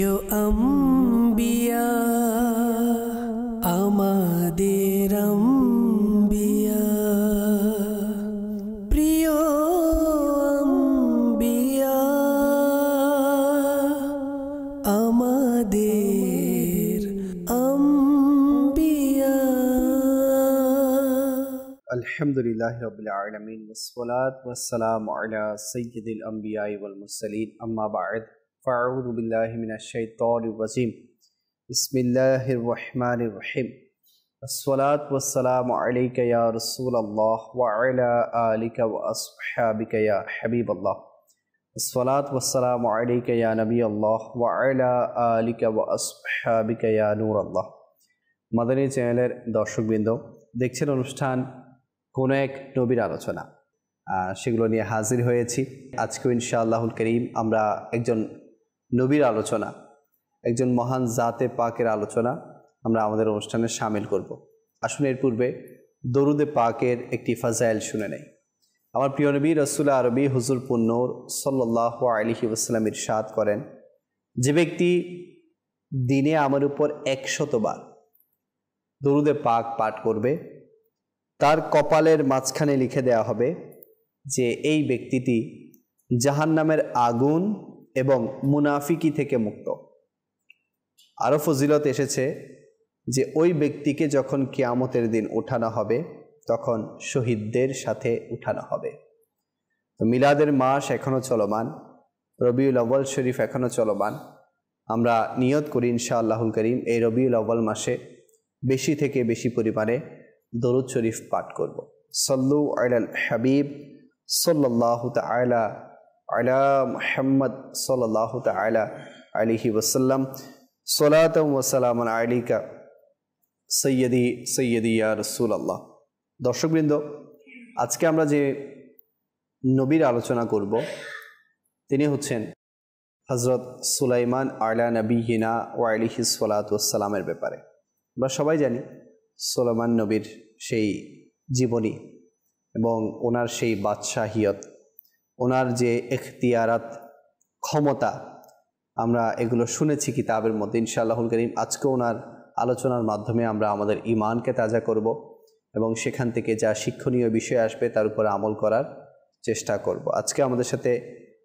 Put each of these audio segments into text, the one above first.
প্রিয় আম্বিয়া আমাদের আম্বিয়া, প্রিয় আম্বিয়া আমাদের আম্বিয়া। আলহামদুলিল্লাহি রাব্বিল আলামিন ওয়াসসালাতু ওয়াসসালামু আলা সাইয়্যিদিল আমবিয়া ওয়াল মুরসালিন, আম্মা বা'দ। ফাআউযু বিল্লাহি মিনাশ শাইতানির রাজীম। বিসমিল্লাহির রহমানির রহিম। আসসালাতু ওয়াসসালামু আলাইকা ইয়া রাসূলুল্লাহ ওয়া আলা আলিকা ওয়া আসহাবিকা ইয়া হাবিবাল্লাহ। আসসালাতু ওয়াসসালামু আলাইকা ইয়া নবিয়াল্লাহ ওয়া আলা আলিকা ওয়া আসহাবিকা ইয়া নূরাল্লাহ। মাদানী চ্যানেলের দর্শকবৃন্দ, দেখছেন অনুষ্ঠান কোনো এক নবীর আলোচনা, সেগুলো নিয়ে হাজির হয়েছি। আজকেও ইনশাআল্লাহুল করিম আমরা একজন নবীর আলোচনা, একজন মহান জাতে পাকের আলোচনা আমরা আমাদের অনুষ্ঠানে শামিল করব। আসুন এর পূর্বে দরুদে পাকের একটি ফাজাইল শুনে নেই। আমার প্রিয় নবী রাসূল আরবি হুজুর পুন্নূর সাল্লাল্লাহু আলাইহি ওয়াসাল্লাম ইরশাদ করেন, যে ব্যক্তি দিনে আমার উপর 100 বার দরুদে পাক পাঠ করবে, তার কপালের মাঝখানে লিখে দেওয়া হবে যে এই ব্যক্তিটি জাহান্নামের আগুন এবং মুনাফিকি থেকে মুক্ত। আরও ফজিলত এসেছে যে ওই ব্যক্তিকে যখন কিয়ামতের দিন উঠানো হবে তখন শহীদদের সাথে উঠানো হবে। তো মিলাদের মাস এখনও চলমান, রবিউল আউয়াল শরীফ এখনও চলমান। আমরা নিয়ত করি ইনশাআল্লাহুল করিম এই রবিউল আউয়াল মাসে বেশি থেকে বেশি পরিমাণে দরুদ শরীফ পাঠ করব। সাল্লু আলাল হাবিব সাল্লাল্লাহু তাআলা আলা মুহাম্মদ সাল্লাল্লাহু তাআলা আলাইহি ওয়াসাল্লাম। সালাতাম ওয়া সালামান আলাইকা সাইয়্যিদি সাইয়্যিদি ইয়া রাসূলুল্লাহ। দর্শকবৃন্দ, আজকে আমরা যে নবীর আলোচনা করব তিনি হচ্ছেন হযরত সুলাইমান আলা নবিয়িনা ওয়া আলাইহিস সালাতু ওয়াস সালামের ব্যাপারে। আমরা সবাই জানি সুলাইমান নবীর সেই জীবনী এবং ওনার সেই বাদশাহিয়ত, ওনার যে এখতিয়ারাত, ক্ষমতা, আমরা এগুলো শুনেছি কিতাবের মধ্যে। ইনশাআল্লাহুল করিম আজকে ওনার আলোচনার মাধ্যমে আমরা আমাদের ঈমানকে তাজা করব এবং সেখান থেকে যা শিক্ষণীয় বিষয় আসবে তার উপর আমল করার চেষ্টা করব। আজকে আমাদের সাথে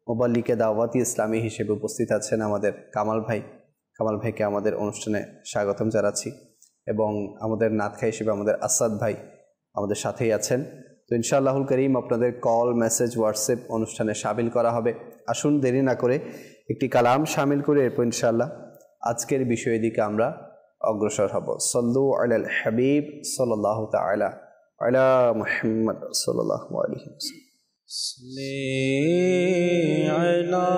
মুবাল্লিগে দাওয়াতি ইসলামী হিসেবে উপস্থিত আছেন আমাদের কামাল ভাই। কামাল ভাইকে আমাদের অনুষ্ঠানে স্বাগতম জানাচ্ছি এবং আমাদের নাতখা হিসেবে আমাদের আসাদ ভাই আমাদের সাথেই আছেন। তো ইনশাআল্লাহুল করিম আপনাদের কল, মেসেজ, হোয়াটসঅ্যাপ অনুষ্ঠানে শামিল করা হবে। আসুন দেরি না করে একটি কালাম শামিল করে এরপর ইনশাআল্লাহ আজকের বিষয়ের দিকে আমরা অগ্রসর হব। সাল্লু আলাল হাবিব সাল্লাল্লাহু তাআলা আলা মুহাম্মদ সাল্লাল্লাহু আলাইহি ওয়াসাল্লাম। সাল্লি আলা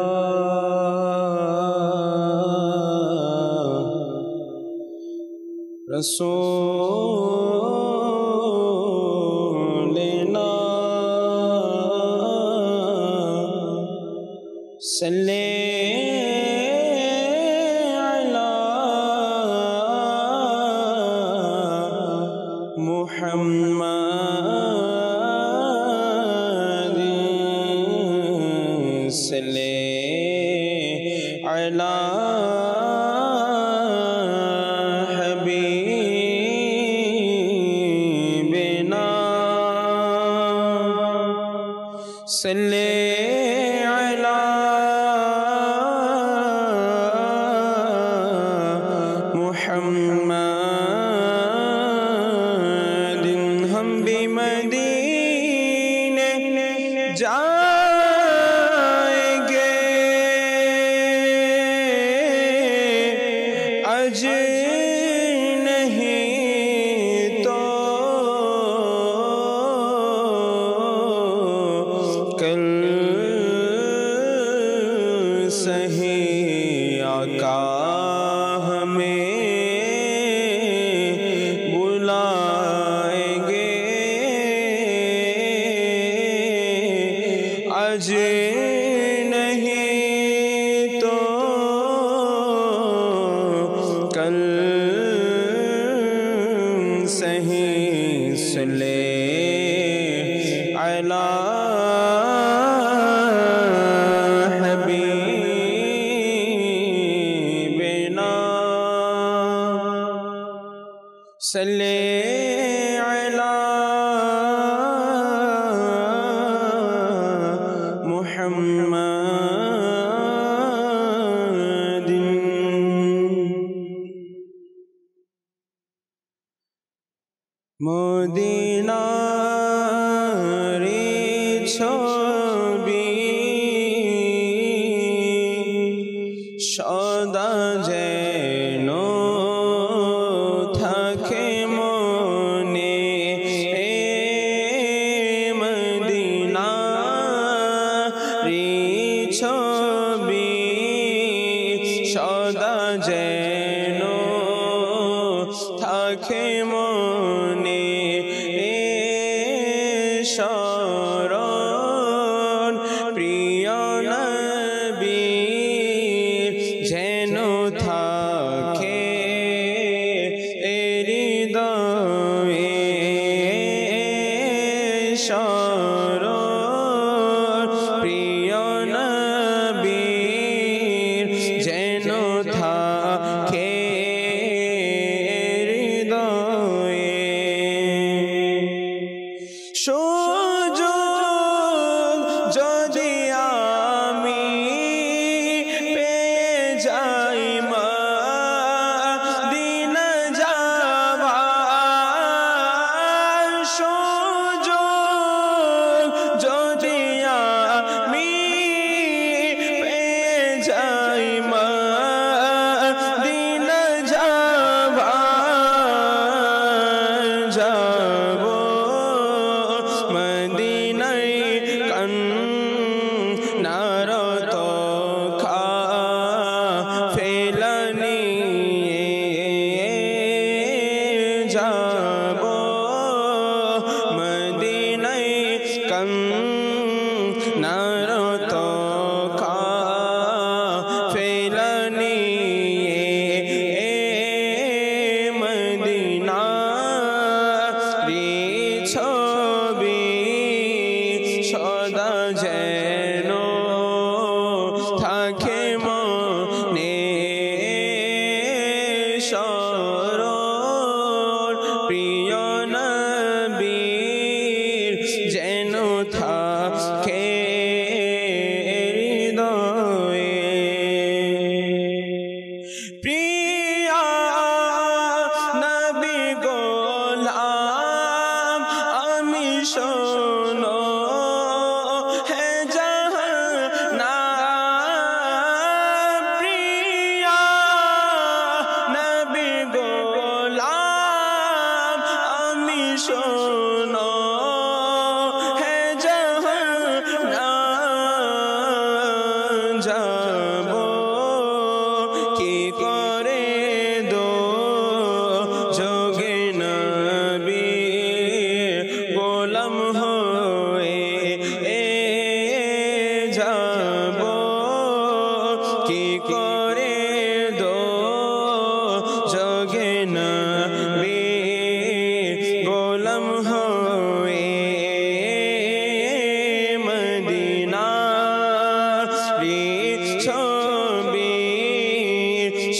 রাসূলিনা সাল্লি আলা মুহাম্মাদিন সাল্লি আলা সাল্লি আলা মুহাম্মাদিন। हम भी मदीने जाएंगे, आज नहीं तो कल सही आका हमें बुलाएंगे, आज नहीं तो कल सही। सल्ले अला हबीब सल्ले अला मुहम्मदिन। মদিনার ছবি সদা যেন থাকে মনে, মদিনার ছবি সদা যেন থাকে মনে, শরণ প্রিয় নবী যেন থাকে হৃদয়ে, শরণ প্রিয় নবী যেন থাকে হৃদয়ে। সুযোগ যদি আমি পেয়ে যাই মদিনা যাবার, সুযোগ যদি আমি পেয়ে যাই মদিনা যাবার, যাব মদিনায় কান্নারত কাফেলা নিয়ে, যাব মদিনায় কান্নারত কাফেলা নিয়ে, মদিনার ছবি সদা যেন থাকে মনে, শরণ প্রিয় নবীর যেন থাকে হৃদয়ে। প্রিয়া নবী গোলাম আমি শোনো হে জাহানাম, প্রিয়া নবী গোলাম আমি শোনো হে জাহানাম, যাব কি করে দো যোগে নবী গোলাম হয়ে, যাব কি করে দো যোগে নবী গোলাম হয়ে, মদিনার ছবি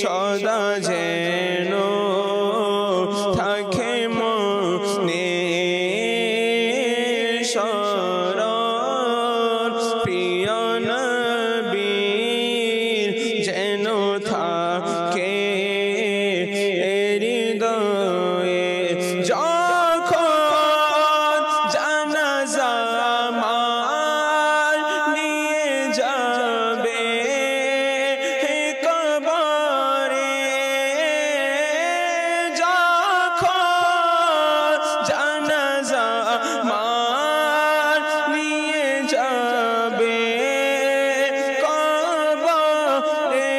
সদা যেন থাকে মনে, শরণ প্রিয় নবীর যেন থাকে হৃদয়ে। যখন জানাজা আমার নিয়ে যাবে কবরে, যখন জানাজা আমার নিয়ে যাবে কবরে,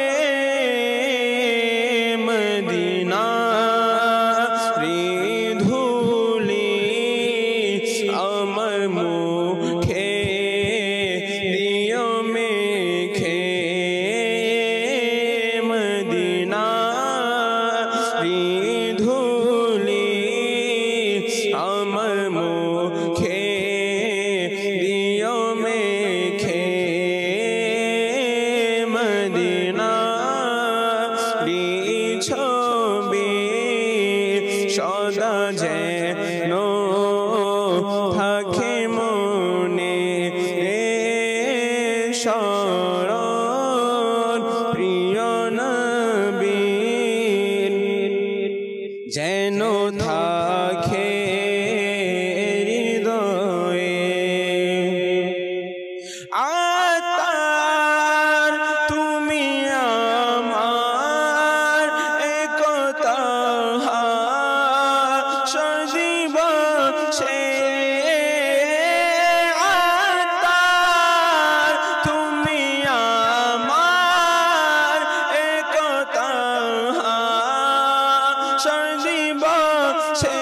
সে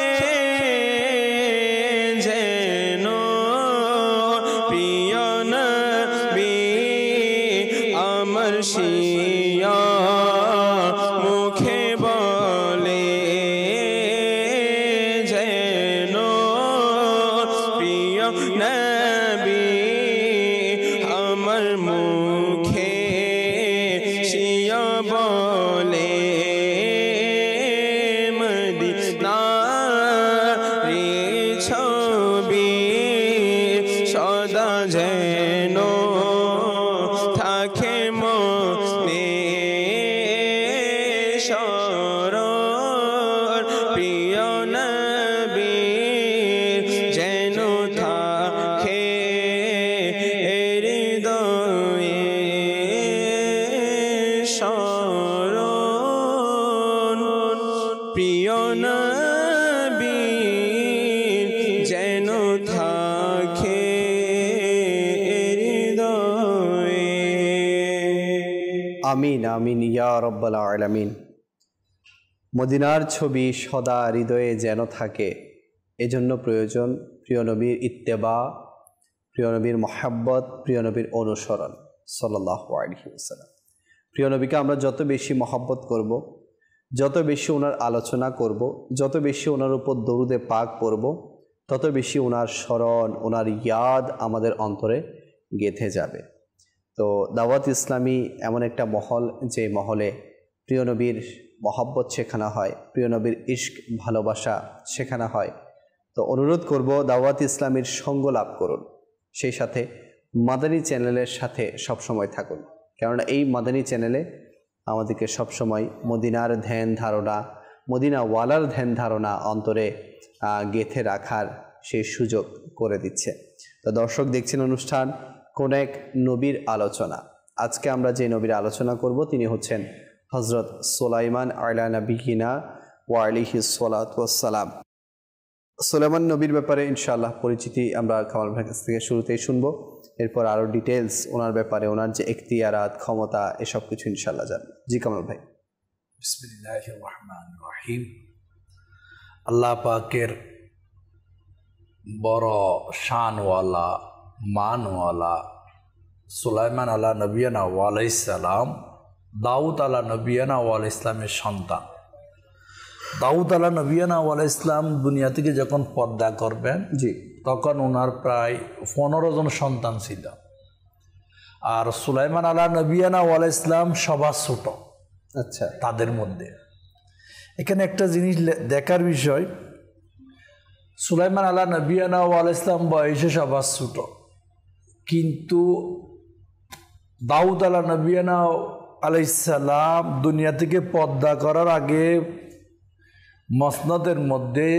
যেন প্রিয় নবী আমার শিয়া মুখে বলে যেন প্রিয় নবী আমার মুখে শিয়া বলে মদিনারি ছবি সদা যেন থাকে মনে স্মরণ প্রিয় নবী যেন থাকে হৃদয়ে স্মরণ প্রিয় নবী যেন থাকে হৃদয়ে। আমিন আমিন ইয়া রব্বাল আলামিন। মদিনার ছবি সদা হৃদয়ে যেন থাকে, এজন্য প্রয়োজন প্রিয় নবীর ইত্তেবা, প্রিয় নবীর মহাব্বত, প্রিয় নবীর অনুসরণ সাল্লাল্লাহু আলাইহি ওয়াসাল্লাম। প্রিয় নবীকে আমরা যত বেশি মহাব্বত করব, যত বেশি ওনার আলোচনা করব, যত বেশি ওনার উপর দরুদে পাক পড়ব, তত বেশি ওনার স্মরণ, ওনার ইয়াদ আমাদের অন্তরে গেঁথে যাবে। তো দাওয়াত ইসলামী এমন একটা মহল, যে মহলে প্রিয় নবীর মহব্বত শেখানো হয়, প্রিয় নবীর ইশক ভালোবাসা শেখানো হয়। তো অনুরোধ করব দাওয়াত ইসলামীর সঙ্গ লাভ করুন, সেই সাথে মাদানী চ্যানেলের সাথে সবসময় থাকুন, কেননা এই মাদানী চ্যানেলে আমাদেরকে সবসময় মদিনার ধ্যান ধারণা, মদিনাওয়ালার ধ্যান ধারণা অন্তরে গেঁথে রাখার সেই সুযোগ করে দিচ্ছে। তো দর্শক, দেখছেন অনুষ্ঠান কোন এক নবীর আলোচনা। আজকে আমরা যে নবীর আলোচনা করব তিনি হচ্ছেন হযরত সুলাইমান আলা নবিয়িনা ওয়া আলাইহিস সালাতু ওয়াস সালাম। সুলাইমান নবীর ব্যাপারে ইনশাআল্লাহ পরিচিতি আমরা কামাল ভাইয়ের কাছ থেকে শুরুতেই শুনবো, এরপর আরও ডিটেলস ওনার ব্যাপারে, ওনার যে এখতিয়ারাত, ক্ষমতা, এসব কিছু ইনশাআল্লাহ জানবো। জি কামাল ভাই। বিসমিল্লাহির রহমানির রহিম। আল্লাহ পাকের বড় শানওয়ালা, মানওয়ালা সুলাইমান আলা নবিয়ানা ওয়ালাইহিস সালাম দাউদ আলা নবিয়ানা ওয়ালাইহিস ইসলামের সন্তান। দাউদ আলা নবিয়ানা ওয়ালাইহিস ইসলাম দুনিয়া থেকে যখন পর্দা করবেন, জি, তখন ওনার প্রায় 15 জন সন্তান ছিল। আর সুলাইমান আলা নবিয়ানা ওয়ালাইহিস ইসলাম সবার ছোট। আচ্ছা, তাদের মধ্যে এখানে একটা জিনিস দেখার বিষয়, সুলাইমান আলা নবিয়ানা ওয়ালাইহিস ইসলাম বয়সে সবার ছোট, কিন্তু দাউদ আলা নবিয়ানা আলাইহিস সালাম দুনিয়া থেকে পর্দা করার আগে মসনদের মধ্যে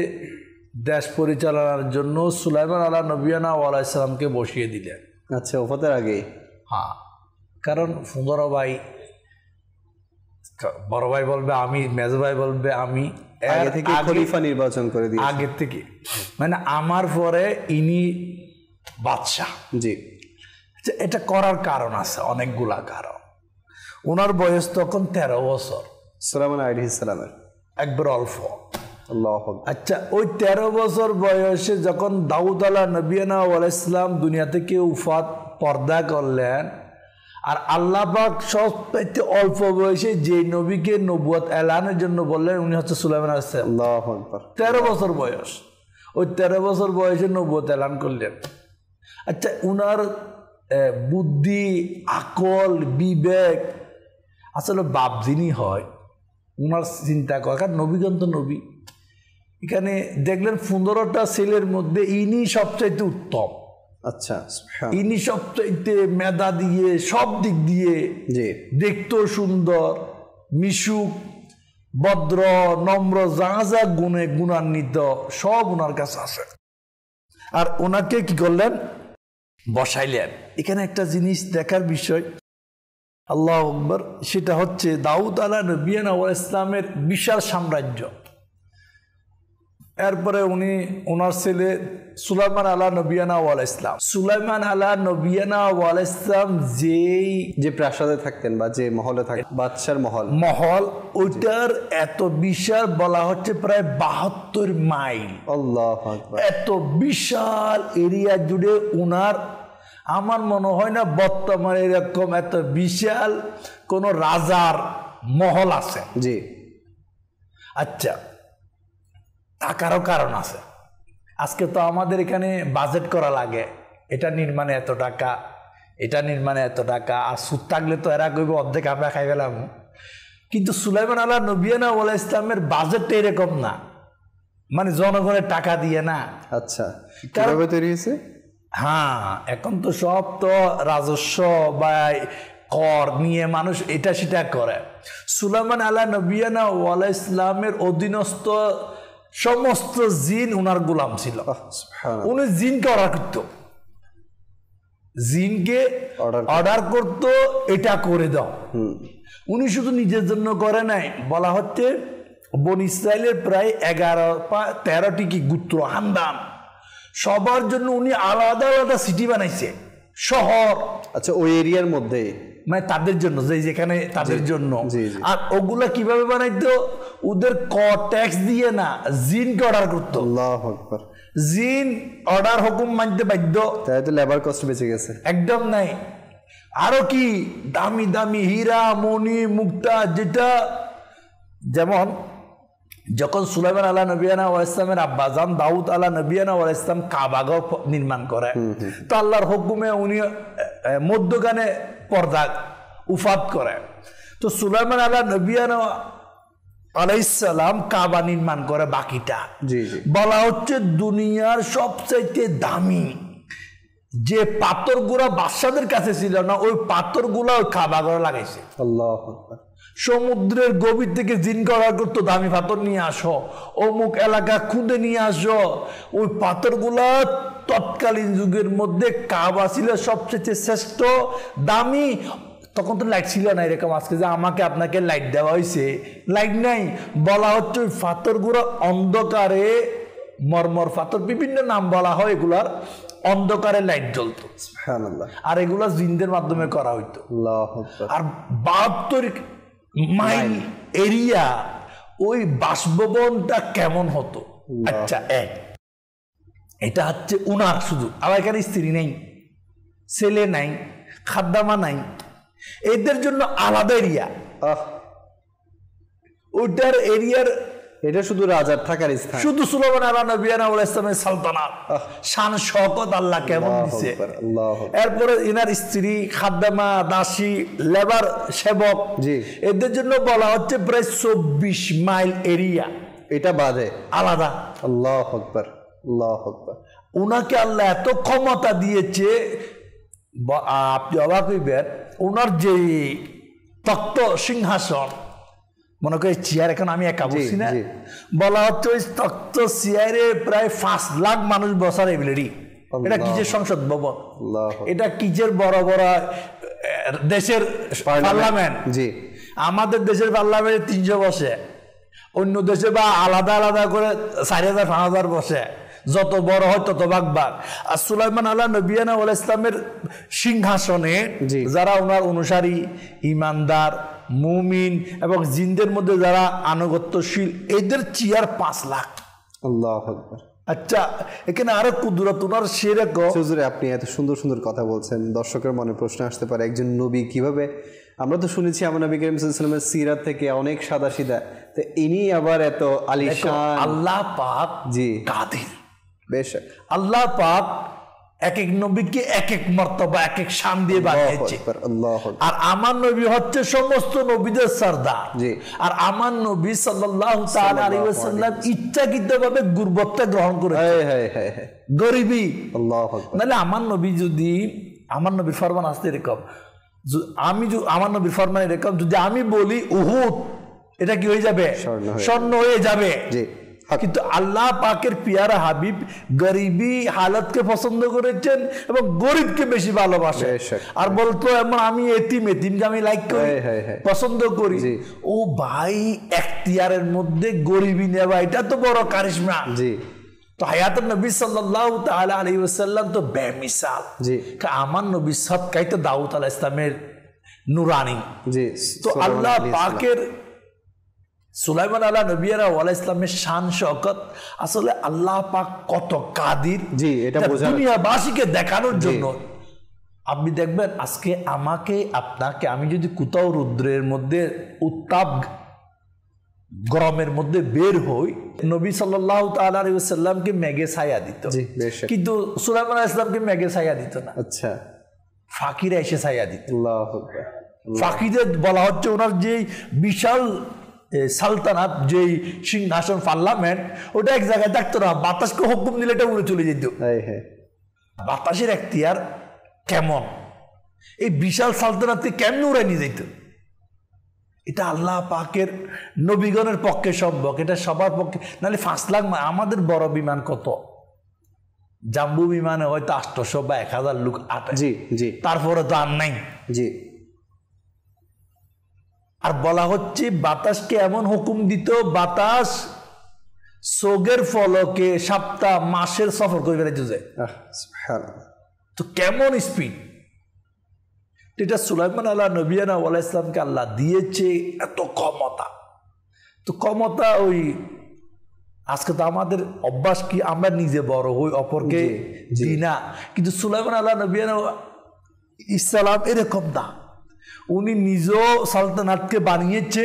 দেশ পরিচালনার জন্য সুলাইমান আলা নবিয়ানা আলাইহিস সালামকে বসিয়ে দিলেন। আচ্ছা, ওফাতের আগে? হ্যাঁ, কারণ বড় ভাই বলবে আমি, মেজ ভাই বলবে আমি, আগে থেকে খলিফা নির্বাচন করে দিয়েছে। আগে থেকে মানে আমার পরে ইনি বাদশাহ। জি, এটা করার কারণ আছে, অনেকগুলা কারণ। ওনার বয়স তখন 13 বছর, সুলাইমান আলাইহিস সালামের একবার অল্প। আল্লাহু আকবার। আচ্ছা, ওই 13 বছর বয়সে যখন দাউদ আলা নবিয়ানা ওয়ালাইহিস সালাম দুনিয়া থেকে উফাত পর্দা করলেন, আর আল্লাহ পাক সবচেয়ে অল্প বয়সে যে নবীকে নবুয়ত এলানের জন্য বললেন উনি হচ্ছে সুলাইমান আলাইহিস সালাম। আল্লাহু আকবার। 13 বছর বয়স, ওই 13 বছর বয়সে নবুয়ত এলান করলেন। আচ্ছা, উনার বুদ্ধি, আকল, বিবেক আসলে বাপ যিনি হয় উনার চিন্তা করার, নবীগন্ত নবী। এখানে দেখলেন 15টা ছেলের মধ্যে ইনি সবচাইতে উত্তম। আচ্ছা, ইনি সবচাইতে মেধা দিয়ে, সব দিক দিয়ে, জি, দেখতেও সুন্দর, মিশুক, ভদ্র, নম্র, যা যা গুণে গুণান্বিত সব ওনার কাছে আছে। আর ওনাকে কি করলেন, বসাইলেন। এখানে একটা জিনিস দেখার বিষয়, আল্লাহু আকবার, সেটা হচ্ছে দাউদ আলা নবিয়ানা ওয়ালাইহিস ইসলামের বিশাল সাম্রাজ্য। এরপরে উনি ওনার ছেলে সুলাইমান আলা নবিয়ানা ওয়াল ইসলাম, সুলাইমান আলা নবিয়ানা ওয়াল ইসলাম যে প্রাসাদে থাকতেন বা যে মহলে থাকতেন, বাদশার মহল, ওইটার এত বিশাল, বলা হচ্ছে প্রায় 72 মাইল। আল্লাহু আকবার। এত বিশাল এরিয়া জুড়ে ওনার, আমার মনে হয় না বর্তমানে এরকম এত বিশাল কোন রাজার মহল আছে। জি। আচ্ছা, টাকারও কারণ আছে। আজকে তো আমাদের এখানে বাজেট করা লাগে, এটা নির্মাণে এত টাকা, এটা নির্মাণে এত টাকা, আর সুদ থাকলে তো এরা কইবে অর্ধেক আমরা খাই গেলাম। কিন্তু সুলাইমান আলা নবিয়ানা ওয়াল ইসলামের বাজেটটা এরকম না, মানে জনগণের টাকা দিয়ে না। আচ্ছা, কিভাবে তৈরি হয়েছে? হ্যাঁ, এখন তো সব তো রাজস্ব বা কর নিয়ে মানুষ এটা সেটা করে। সুলাইমান আলা নবিয়ানা ওয়াল ইসলামের অধীনস্থ সমস্ত জিন উনার গোলাম ছিল। উনি জিনকে অর্ডার করত, জিনকে অর্ডার করত এটা করে দাও। উনি শুধু নিজের জন্য করে নাই, বলা হচ্ছে বনি ইসরাইলের প্রায় 11-13টি কি গোত্র, হান্দান, সবার জন্য উনি আলাদা আলাদা সিটি বানাইছে, শহর। আচ্ছা, ওই এরিয়ার মধ্যে, মানে তাদের জন্য, যেখানে তাদের জন্য। আর ওগুলা কিভাবে বানাইতো? ওদের কর ট্যাক্স দিয়ে না, জিনকে অর্ডার করতো। আল্লাহু আকবার। জিন অর্ডার হুকুম মানতে বাধ্য, তাই তো লেবার কস্ট বেঁচে গেছে। একদম নাই। আরো কি দামি দামি হীরা মণি মুক্তা, যেটা যেমন যখন সুলাইমান আলা নবিয়ানা ওয়াল ইসলামের আব্বাজান দাউদ আলা নবিয়ানা ওয়াল ইসলাম কাবাগর নির্মাণ করে, তো আল্লাহর হুকুমে উনি মধ্যখানে পর্দা উফাত করে। তো সুলাইমান আলা নবিয়ানা আলাইহিস সালাম কাবা নির্মাণ করে বাকিটা। বলা হচ্ছে দুনিয়ার সবচাইতে দামি যে পাথরগুলা বাদশাদের কাছে ছিল না, ওই পাথরগুলা ওই কাবাগরে লাগাইছে। আল্লাহু আকবার। সমুদ্রের গভীর থেকে জিনকে অর্ডার করতো, দামি পাথর নিয়ে আসো, অমুক এলাকা খুঁজে নিয়ে আসো। ওই পাথরগুলা তৎকালীন যুগের মধ্যে কাবা ছিল সবচেয়ে শ্রেষ্ঠ দামি। তখন তো লাইট ছিল না এরকম আজকে যে আমাকে আপনাকে লাইট দেওয়া হয়েছে, লাইট নাই। বলা হচ্ছে ওই পাথরগুলো অন্ধকারে, মরমর পাথর, বিভিন্ন নাম বলা হয় এগুলার, অন্ধকারে লাইট জ্বলতো। সুবহানাল্লাহ। আর এগুলা জিনদের মাধ্যমে করা হইতো। আল্লাহু আকবার। আর 72 মাইল এরিয়া, ওই বাসভবনটা কেমন হতো? আচ্ছা, এটা হচ্ছে উনার শুধু, আমার এখানে স্ত্রী নেই, ছেলে নাই, খাদ্দামা নাই, এদের জন্য আলাদা এরিয়া। ওইটার এরিয়ার, এটা শুধু রাজার থাকার স্থান, শুধু সুলাইমান আলা নবিয়ানা ওয়াল ইসলামের সালতানাত, শান শওকত আল্লাহ কেমন দিছে। এরপরে ইনার স্ত্রী, খাদ্দামা, দাসী, লেবার, সেবক, এদের জন্য বলা হচ্ছে প্রায় 24 মাইল এরিয়া, এটা বাদে আলাদা। আল্লাহু আকবার, আল্লাহু আকবার। উনাকে আল্লাহ এত ক্ষমতা দিয়েছে, আপনি অবাক হইবেন, ওনার যে তক্ত সিংহাসন, মনে করি চেয়ার, এখন আমি একা বসছি না, বলা হচ্ছে ওই তক্ত চেয়ারে প্রায় 5 লাখ মানুষ বসার এবিলিটি। এটা কিজের সংসদ ভবন, এটা কিজের বড় বড় দেশের পার্লামেন্ট। আমাদের দেশের পার্লামেন্টে 300 বসে, অন্য দেশে বা আলাদা আলাদা করে 4000-5000 বসে, যত বড় হয় তত ভাগ ভাগ। আর সুলাইমান আলা নবিয়ানা ওয়াল ইসলামের সিংহাসনে যারা ওনার অনুসারী, ইমানদার, মুমিন এবং জিনদের মধ্যে যারা আনুগত্যশীল, এদের চেয়ার 5 লাখ। আল্লাহু আকবার। আচ্ছা, এখানে আরো কুদরত ওনার সেরকম। হুজুর, আপনি এত সুন্দর সুন্দর কথা বলছেন, দর্শকের মনে প্রশ্ন আসতে পারে, একজন নবী কিভাবে, আমরা তো শুনেছি আমার নবী করিম সাল্লাল্লাহু আলাইহি ওয়াসাল্লামের সিরাত থেকে অনেক সাদাসিধা, তো ইনি আবার এত আলিশান। আল্লাহ পাক কাদির, বেশ, আল্লাহ পাক এক এক নবীকে এক এক মর্তবা, এক এক শান দিয়ে বানিয়েছে। আর আমার নবী হচ্ছে সমস্ত নবীদের সরদার। আর আমার নবী সাল্লাল্লাহু তাআলা আলাইহি ওয়াসাল্লাম ইচ্ছাকৃতভাবে গুরবতটা গ্রহণ করেছে, গরিবী। আল্লাহু আকবার। নাহলে আমার নবী যদি, আমার নবীর ফরমান আসতে এরকম, আমার নবীর ফরমান এরকম, যদি আমি বলি উহুদ, এটা কি হয়ে যাবে? স্বর্ণ হয়ে যাবে। কিন্তু আল্লাহ পাকের পিয়ারা হাবিব গরিবী হালতকে পছন্দ করেছেন এবং গরিবকে বেশি ভালোবাসে। আর বলতো এমন আমি এতিমকে আমি লাইক করি, পছন্দ করি। ও ভাই, এখতিয়ারের মধ্যে গরিবী নেওয়া এটা তো বড় কারিশমা। জি, তো হায়াতুন নবী সাল্লাল্লাহু তাআলা আলাইহি ওয়াসাল্লাম তো বেমিসাল। জি, আমার নবী সদকাই তো দাউদ আলাইহিস সালামের নুরানি। জি, তো আল্লাহ পাকের সুলাইমান আলাহ নবিয়ারা ওয়ালা ইসলামের শান শওকত, আসলে আল্লাহ পাক কত কাদির, জি, এটা দুনিয়াবাসীকে দেখানোর জন্য। আপনি দেখবেন আজকে আমাকে আপনাকে, আমি যদি কোথাও রৌদ্রের মধ্যে উত্তাপ গরমের মধ্যে বের হই, নবী সাল্লাল্লাহু তাআলা আলাইহি ওয়াসাল্লামকে মেঘে ছায়া দিত, কিন্তু সুলাইমান আলাইহিস সালামকে মেঘে ছায়া দিত না। আচ্ছা, ফাকিরা এসে ছায়া দিত। আল্লাহু আকবার। ফাকিদের বলা হচ্ছে ওনার যে বিশাল সালতানাত, যে সিংহাসন পার্লামেন্ট, ওটা এক জায়গায় থাকতো না, বাতাসকে হুকুম দিলে এটা উড়ে চলে যেত। বাতাসের এখতিয়ার কেমন, এই বিশাল সালতানাতকে কেমন উড়ে নিয়ে যেত? এটা আল্লাহ পাকের নবীগণের পক্ষে সম্ভব, এটা সবার পক্ষে। নাহলে 5 লাখ, আমাদের বড় বিমান কত, জাম্বু বিমানে হয়তো 800 বা 1000 লোক আটে। জি জি, তারপরে তো আর নাই। জি, আর বলা হচ্ছে বাতাসকে এমন হুকুম দিত, বাতাস সোগের ফলকে সপ্তাহ মাসের সফর করে বেড়াইতে যায়। তো কেমন স্পিড! এটা সুলাইমান আল্লাহ নবিয়ানা ওয়ালাইহিস সালামকে আল্লাহ দিয়েছে এত ক্ষমতা। তো ক্ষমতা ওই আজকে তো আমাদের অভ্যাস কি আমরা নিজে বড় হই, অপরকে দিই না, কিন্তু সুলাইমান আল্লাহ নবিয়ানা ইসলাম এরকম না। উনি নিজেও সালতানাতকে বানিয়েছে,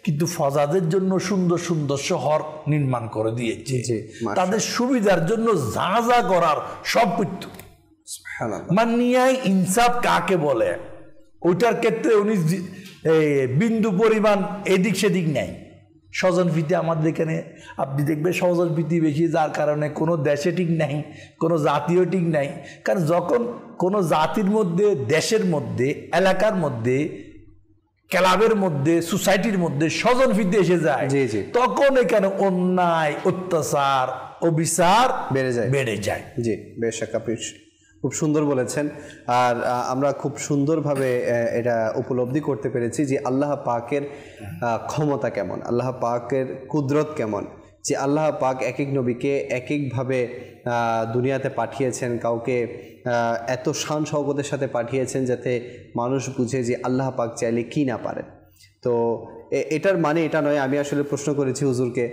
কিন্তু ফজাদের জন্য সুন্দর সুন্দর শহর নির্মাণ করে দিয়েছে, তাদের সুবিধার জন্য যা যা করার সব কিছু। মানিয়াই ইনসাফ কাকে বলে, ওইটার ক্ষেত্রে উনি বিন্দু পরিমাণ এদিক সেদিক নেই। স্বজনপ্রীতি আমাদের এখানে আপনি দেখবেন স্বজনপ্রীতি বেশি, যার কারণে কোনো দেশে ঠিক নাই, কোনো জাতীয় ঠিক নাই। কারণ যখন কোনো জাতির মধ্যে, দেশের মধ্যে, এলাকার মধ্যে, ক্লাবের মধ্যে, সোসাইটির মধ্যে স্বজনপ্রীতি এসে যায়, তখন এখানে অন্যায়, অত্যাচার, অবিচার বেড়ে যায়। জি, বেশ খুব সুন্দর বলেছেন। আর আমরা খুব সুন্দরভাবে এটা উপলব্ধি করতে পেরেছি যে আল্লাহ পাকের ক্ষমতা কেমন, আল্লাহ পাকের কুদরত কেমন, যে আল্লাহ পাক এক এক নবীকে এক একভাবে দুনিয়াতে পাঠিয়েছেন, কাউকে এত শান শওকতের সাথে পাঠিয়েছেন যাতে মানুষ বুঝে যে আল্লাহ পাক চাইলে কি না পারেন। তো এটার মানে এটা নয়, আমি আসলে প্রশ্ন করেছি হুজুরকে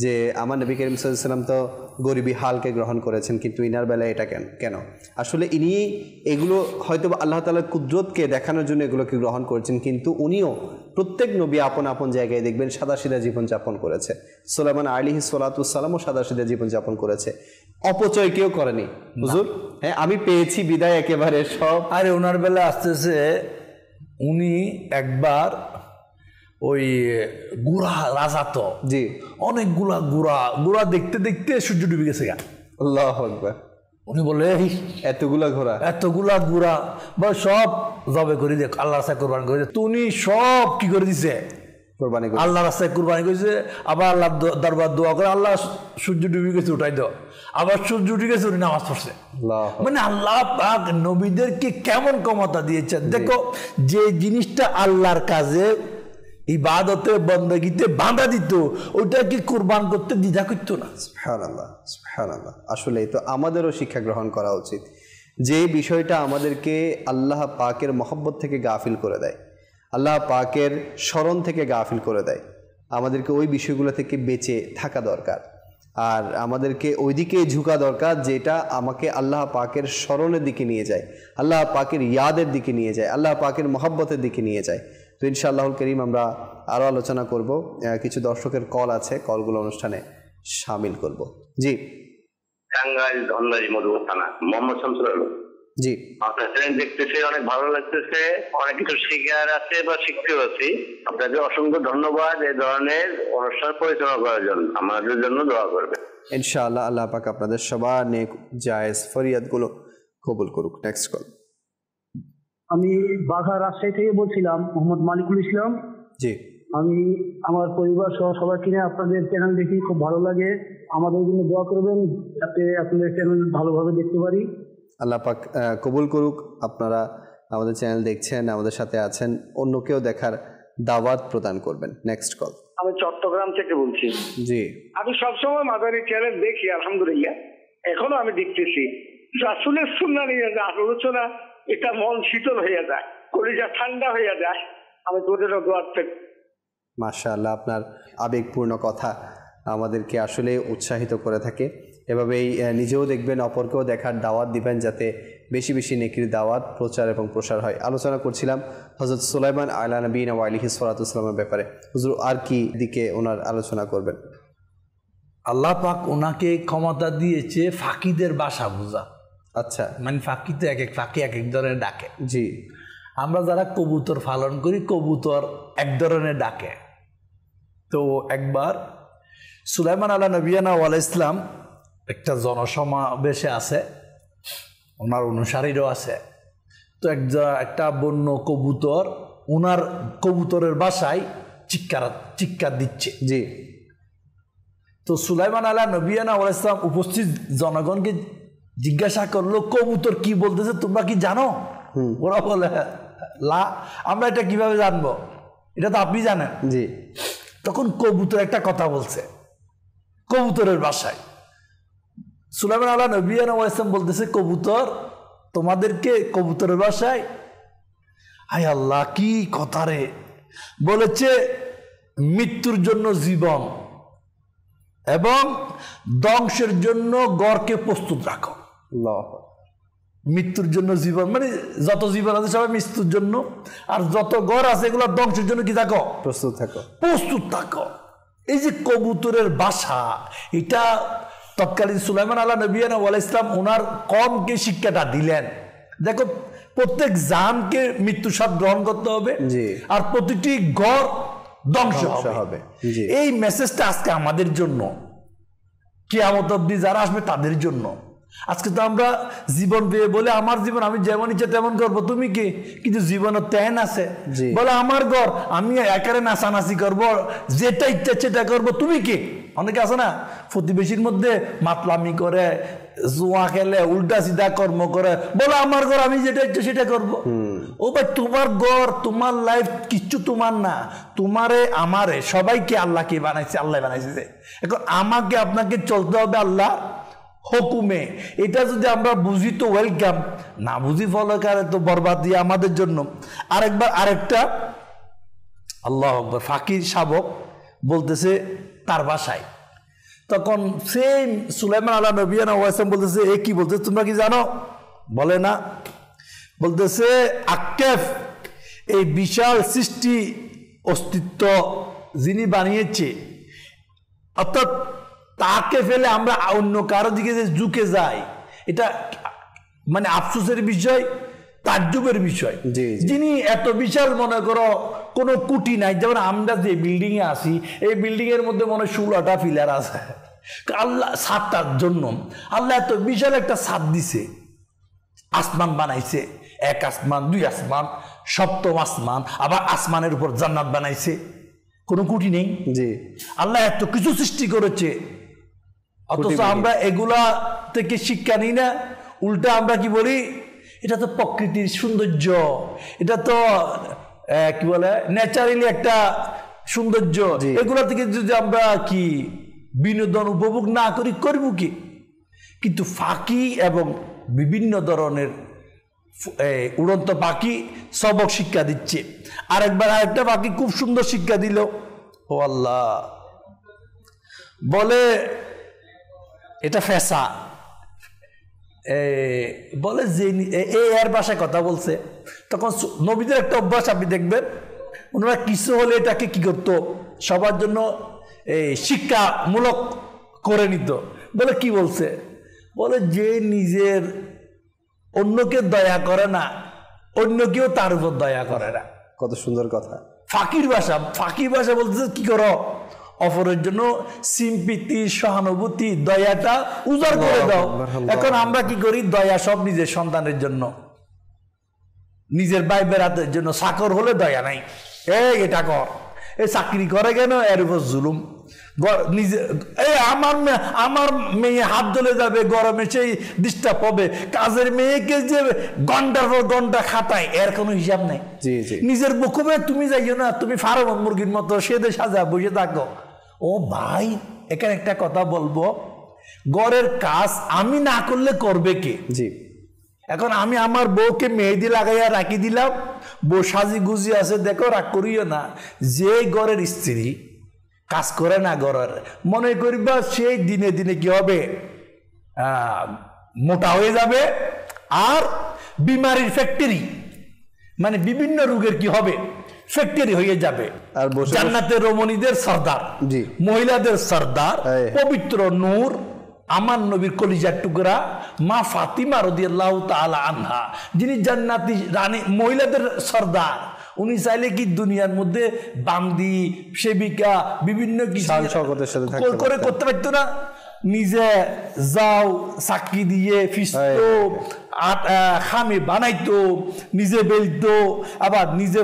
যে আমার নবী করিম সাল্লাল্লাহু আলাইহি ওয়াসাল্লাম তো গরিবী হালকে গ্রহণ করেছেন, কিন্তু ইনার বেলায় এটা কেন? আসলে ইনি এগুলো হয়তো আল্লাহ তাআলার কুদরতকে দেখানোর জন্য এগুলোকে গ্রহণ করেছেন, কিন্তু উনিও প্রত্যেক নবী আপন আপন জায়গায় দেখবেন সাদাসিধা জীবনযাপন করেছে। সুলাইমান আলাইহিস সালাতু ওয়াস সালামও সাদাসিধা জীবনযাপন করেছে, অপচয় কেউ করেনি। হুজুর, হ্যাঁ, আমি পেয়েছি বিদায় একেবারে সব। আরে ওনার বেলা আসতেছে, উনি একবার ওই গুড়া রাজা, তো জি অনেকগুলা গুড়া দেখতে দেখতে সূর্য ডুবে গেছে। আল্লাহু আকবার। উনি বলে এতগুলা গুড়া বা সব জবে করে দিয়ে আল্লাহর রাস্তায় কোরবানি করে, উনি সব কি করে দিছে, কোরবানি আল্লাহর রাস্তায় কোরবানি করেছে। আবার আল্লাহ দরবার দোয়া করে, আল্লাহ সূর্য ডুবে গেছে উঠাই দাও, আবার সূর্য উঠে গেছে, উনি নামাজ পড়ছে। মানে আল্লাহ পাক নবীদেরকে কেমন ক্ষমতা দিয়েছেন। দেখো, যে জিনিসটা আল্লাহর কাজে ইবাদতে বন্দেগীতে বাঁধা দিত, ওইটা কি কুরবান করতে দ্বিধা করতো না। সুবহানাল্লাহ, সুবহানাল্লাহ। আসলেই তো আমাদেরও শিক্ষা গ্রহণ করা উচিত, যে বিষয়টা আমাদেরকে আল্লাহ পাকের মহব্বত থেকে গাফিল করে দেয়, আল্লাহ পাকের স্মরণ থেকে গাফিল করে দেয়, আমাদেরকে ওই বিষয়গুলো থেকে বেঁচে থাকা দরকার। আর আমাদেরকে ওইদিকে ঝুঁকা দরকার যেটা আমাকে আল্লাহ পাকের স্মরণের দিকে নিয়ে যায়, আল্লাহ পাকের ইয়াদের দিকে নিয়ে যায়, আল্লাহ পাকের মহব্বতের দিকে নিয়ে যায়। তো ইনশাআল্লাহুল করিম আমরা আরও আলোচনা করব, কিছু দর্শকের কল আছে, কলগুলো অনুষ্ঠানে শামিল করব। জি, টাঙ্গাইল ধনবাড়ি মধুপুর থানা, মোহাম্মদ শামসুল আলম। জি, আপনার চ্যানেল দেখতেছি, অনেক ভালো লাগতেছে, অনেক কিছু শিখার আছে বা শিখতেও আছি। আপনাকে অসংখ্য ধন্যবাদ এই ধরনের অনুষ্ঠান পরিচালনা করার জন্য। আমাদের জন্য দোয়া করবেন ইনশাআল্লাহ। আল্লাহ পাক আপনাদের সবার নেক জায়েজ ফরিয়াদগুলো কবুল করুক। Next call. আমি বাঘা রাজশাহী থেকে বলছিলাম, মোহাম্মদ মালিকুল ইসলাম। জি, আমি আমার পরিবার সহ সবাইকে নিয়ে আপনাদের চ্যানেল দেখি, খুব ভালো লাগে। আমাদের জন্য দোয়া করবেন যাতে আপনাদের চ্যানেল ভালোভাবে দেখতে পারি। আল্লাহ পাক কবুল করুক। আপনারা আমাদের চ্যানেল দেখছেন, আমাদের সাথে আছেন, অন্যকেও দেখার দাওয়াত প্রদান করবেন। Next call. আমি চট্টগ্রাম থেকে বলছি। জি, আমি সবসময় মাদারি চ্যানেল দেখি, আলহামদুলিল্লাহ এখনো আমি দেখতেছি। রাসূলের সুন্নাহ নিয়ে যে আলোচনা, এটা মন শীতল হয়ে যায়, কলিজা ঠান্ডা হয়ে যায়। আমি তোদেরও দোয়া চাই। মাশাআল্লাহ, আপনার আবেগপূর্ণ কথা আমাদেরকে আসলে উৎসাহিত করে থাকে। এভাবেই নিজেও দেখবেন, অপরকেও দেখার দাওয়াত দিবেন, যাতে বেশি বেশি নেকির দাওয়াত প্রচার এবং প্রসার হয়। আলোচনা করছিলাম হযরত সুলাইমান আলা নবীনা ওয়া আলাইহিস সালাতু ওয়াসসালামের ব্যাপারে। হুজুর আর কি দিকে ওনার আলোচনা করবেন? আল্লাহ পাক ওনাকে ক্ষমতা দিয়েছে ফাঁকিদের ভাষা বোঝা। আচ্ছা, মানে ফাঁকি তো এক এক ফাঁকি এক এক ধরনের ডাকে। জি, আমরা যারা কবুতর পালন করি, কবুতর এক ধরনের ডাকে। তো একবার সুলাইমান আলা নবিয়ানা ওয়াল ইসলাম একটা জনসমাবেশে আছে, ওনার অনুসারীরও আছে। তো একটা বন্য কবুতর ওনার কবুতরের বাসায় চিৎকার দিচ্ছে। জি। তো সুলাইমান আলা নবিয়ানা ওয়াল ইসলাম উপস্থিত জনগণকে জিজ্ঞাসা করলো, কবুতর কি বলতেছে তোমরা কি জানো? ওরা বলে লা, আমরা এটা কিভাবে জানবো, এটা তো আপনি জানেন। জি। তখন কবুতর একটা কথা বলছে কবুতরের ভাষায়। সুলাইমান আলা নবিয়ানা ওয়াল ইসলাম বলতেছে, কবুতর তোমাদেরকে কবুতরের ভাষায়, হায় আল্লাহ কি কথা রে, বলেছে মৃত্যুর জন্য জীবন এবং ধ্বংসের জন্য গড়কে প্রস্তুত রাখো। মৃত্যুর জন্য জীবন মানে যত জীবন আছে সবাই মৃত্যুর জন্য, আর যত গড় আছে এগুলো ধ্বংসের জন্য কি থাকো? প্রস্তুত থাকো, প্রস্তুত থাকো। এই যে কবুতরের ভাষা, এটা তৎকালীন সুলাইমান আলা নবিয়ানা ওয়াল ইসলাম ওনার কমকে শিক্ষাটা দিলেন। দেখো, প্রত্যেক জানকে মৃত্যুর স্বাদ গ্রহণ করতে হবে, আর প্রতিটি গড় ধ্বংস হবে। এই মেসেজটা আজকে আমাদের জন্য, কিয়ামত অবধি যারা আসবে তাদের জন্য। আজকে তো আমরা জীবন পেয়ে বলে আমার জীবন আমি যেমন ইচ্ছা তেমন করবো, তুমি কি? কিন্তু জীবনের ত্যান আছে, বলে আমার ঘর আমি একারে নাচানাচি করবো, যেটা ইচ্ছা সেটা করবো, তুমি কি? অনেকে আছে না প্রতিবেশীর মধ্যে মাতলামি করে, জুয়া খেলে, উল্টা সিধা কর্ম করে, বলে আমার ঘর আমি যেটা ইচ্ছা সেটা করবো। ও ভাই, তোমার ঘর, তোমার লাইফ কিচ্ছু তোমার না, তোমারে আমারে সবাইকে আল্লাহকে বানাইছে, আল্লাহ বানাইছে। এখন আমাকে আপনাকে চলতে হবে আল্লাহ হুকুমে। এটা যদি আমরা বুঝি তো ওয়েলকাম, না বুঝি ফলকারে তো বরবাদি আমাদের জন্য। আরেকটা আল্লাহ আকবার, ফাকির শাবক বলতেছে তার ভাষায়। তখন সেম সুলাইমান আলা নবিয়ানা ওয়াল ইসলাম বলতেছে, এ কি বলতেছে তোমরা কি জানো? বলে না। বলতেছে আক্কেফ, এই বিশাল সৃষ্টি অস্তিত্ব যিনি বানিয়েছে, অর্থাৎ তাকে ফেলে আমরা অন্য কারো দিকে যে ঝুঁকে যাই, এটা মানে আফসোসের বিষয়, তাজ্জুবের বিষয়। যিনি এত বিশাল, মনে করো কোনো কুটি নাই, যেমন আমরা যে বিল্ডিং এ আসি, এই বিল্ডিং এর মধ্যে মনে হয় 16টা পিলার আছে। আল্লাহ ছাদটার জন্য আল্লাহ এত বিশাল একটা ছাদ দিছে, আসমান বানাইছে, এক আসমান, দুই আসমান, সপ্তম আসমান, আবার আসমানের উপর জান্নাত বানাইছে, কোনো কুটি নেই। আল্লাহ এত কিছু সৃষ্টি করেছে, অথচ আমরা এগুলা থেকে শিক্ষা নিই না। উল্টা আমরা কি বলি, এটা তো প্রকৃতির সৌন্দর্য, এটা তো কি বলে ন্যাচারালি একটা সৌন্দর্য, এগুলা থেকে যদি আমরা কি বিনোদন উপভোগ না করি, করব কি? কিন্তু ফাঁকি এবং বিভিন্ন ধরনের উড়ন্ত পাখি সবক শিক্ষা দিচ্ছে। আরেকটা পাখি খুব সুন্দর শিক্ষা দিল, ও আল্লাহ, বলে এটা ফেসা, বলে যে এর ভাষায় কথা বলছে। তখন নবীদের একটা অভ্যাস আপনি দেখবেন, ওনারা কিছু হলে এটাকে কি করতো, সবার জন্য শিক্ষামূলক করে নিত। বলে কি বলছে, বলে যে নিজের অন্যকে দয়া করে না, অন্য কেউ তার উপর দয়া করে না। কত সুন্দর কথা। ফাঁকির ভাষা বলতেছে কি করো, অপরের জন্য সিম্পিতি, সহানুভূতি, দয়াটা উজাড় করে দাও। এখন আমরা কি করি, দয়া সব নিজের সন্তানের জন্য, নিজের ভাই বেড়াতের জন্য। চাকর হলে দয়া নাই, এটা কর, এই চাকরি করে কেন, এর উপর জুলুম। নিজে এই আমার মেয়ে হাত জ্বলে যাবে গরমে, সেই ডিস্টার্ব হবে। কাজের মেয়েকে যে ঘন্টার পর ঘন্টা খাটায়, এর কোনো হিসাব নেই। নিজের বকুবে তুমি যাইও না, তুমি ফার্ম মুরগির মতো সেদে সাজা বসে থাকো। ও ভাই, এখানে একটা কথা বলবো, ঘরের কাজ আমি না করলে করবে কে? জি। এখন আমি আমার বউকে মেহেদি লাগাইয়া রাখি দিলাম, বউ সাজি গুজি আছে, দেখো রাগ করিও না। যে ঘরের স্ত্রী কাজ করে না ঘরের, মনে করিবা সেই দিনে দিনে কি হবে, মোটা হয়ে যাবে, আর বিমারির ফ্যাক্টরি, মানে বিভিন্ন রোগের কি হবে, ফ্যাক্টরি হয়ে যাবে। আর জান্নাতের রমণীদের সর্দার, মহিলাদের সর্দার, পবিত্র নূর, আমার নবীর কলিজার টুকরা মা ফাতিমা রাদিয়াল্লাহু তাআলা আনহা, যিনি জান্নাতি রানী, মহিলাদের সর্দার, উনি চাইলে কি দুনিয়ার মধ্যে বান্দি, সেবিকা, বিভিন্ন কিছু করে করতে পারতো না? নিজে যাও চাকরি দিয়ে ফিসতো, খামে বানাইতো, নিজে বেলতো, আবার নিজে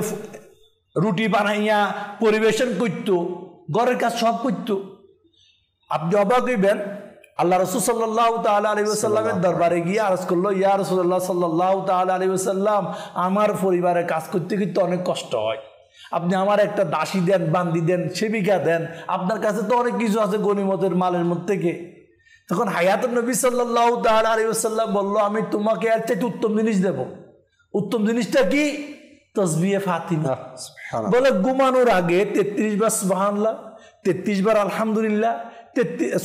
রুটি বানাইয়া পরিবেশন করতো, ঘরের কাজ সব করতো। আপনি অবাক হইবেন, আল্লাহ রাসূল সাল্লাল্লাহু তাআলা আলাইহি ওয়াসাল্লামের দরবারে গিয়ে আরজ করলো, ইয়া রাসূলুল্লাহ সাল্লাল্লাহু তাআলা আলাইহি ওয়াসাল্লাম, আমার পরিবারে কাজ করতে কিন্তু অনেক কষ্ট হয়, আপনি আমার একটা দাসী দেন, বান্দি দেন, সেবিকা দেন, আপনার কাছে তো অনেক কিছু আছে গনিমতের মালের মধ্যে থেকে। তখন হায়াতুন নবী সাল্লাল্লাহু তাআলা আলাইহি ওয়াসাল্লাম বলল, আমি তোমাকে এর চাইতে উত্তম জিনিস দেব। উত্তম জিনিসটা কি? তাসবিহে ফাতিমা। বলে ঘুমানোর আগে 33 বার সুবহানাল্লাহ, 33 বার আলহামদুলিল্লাহ,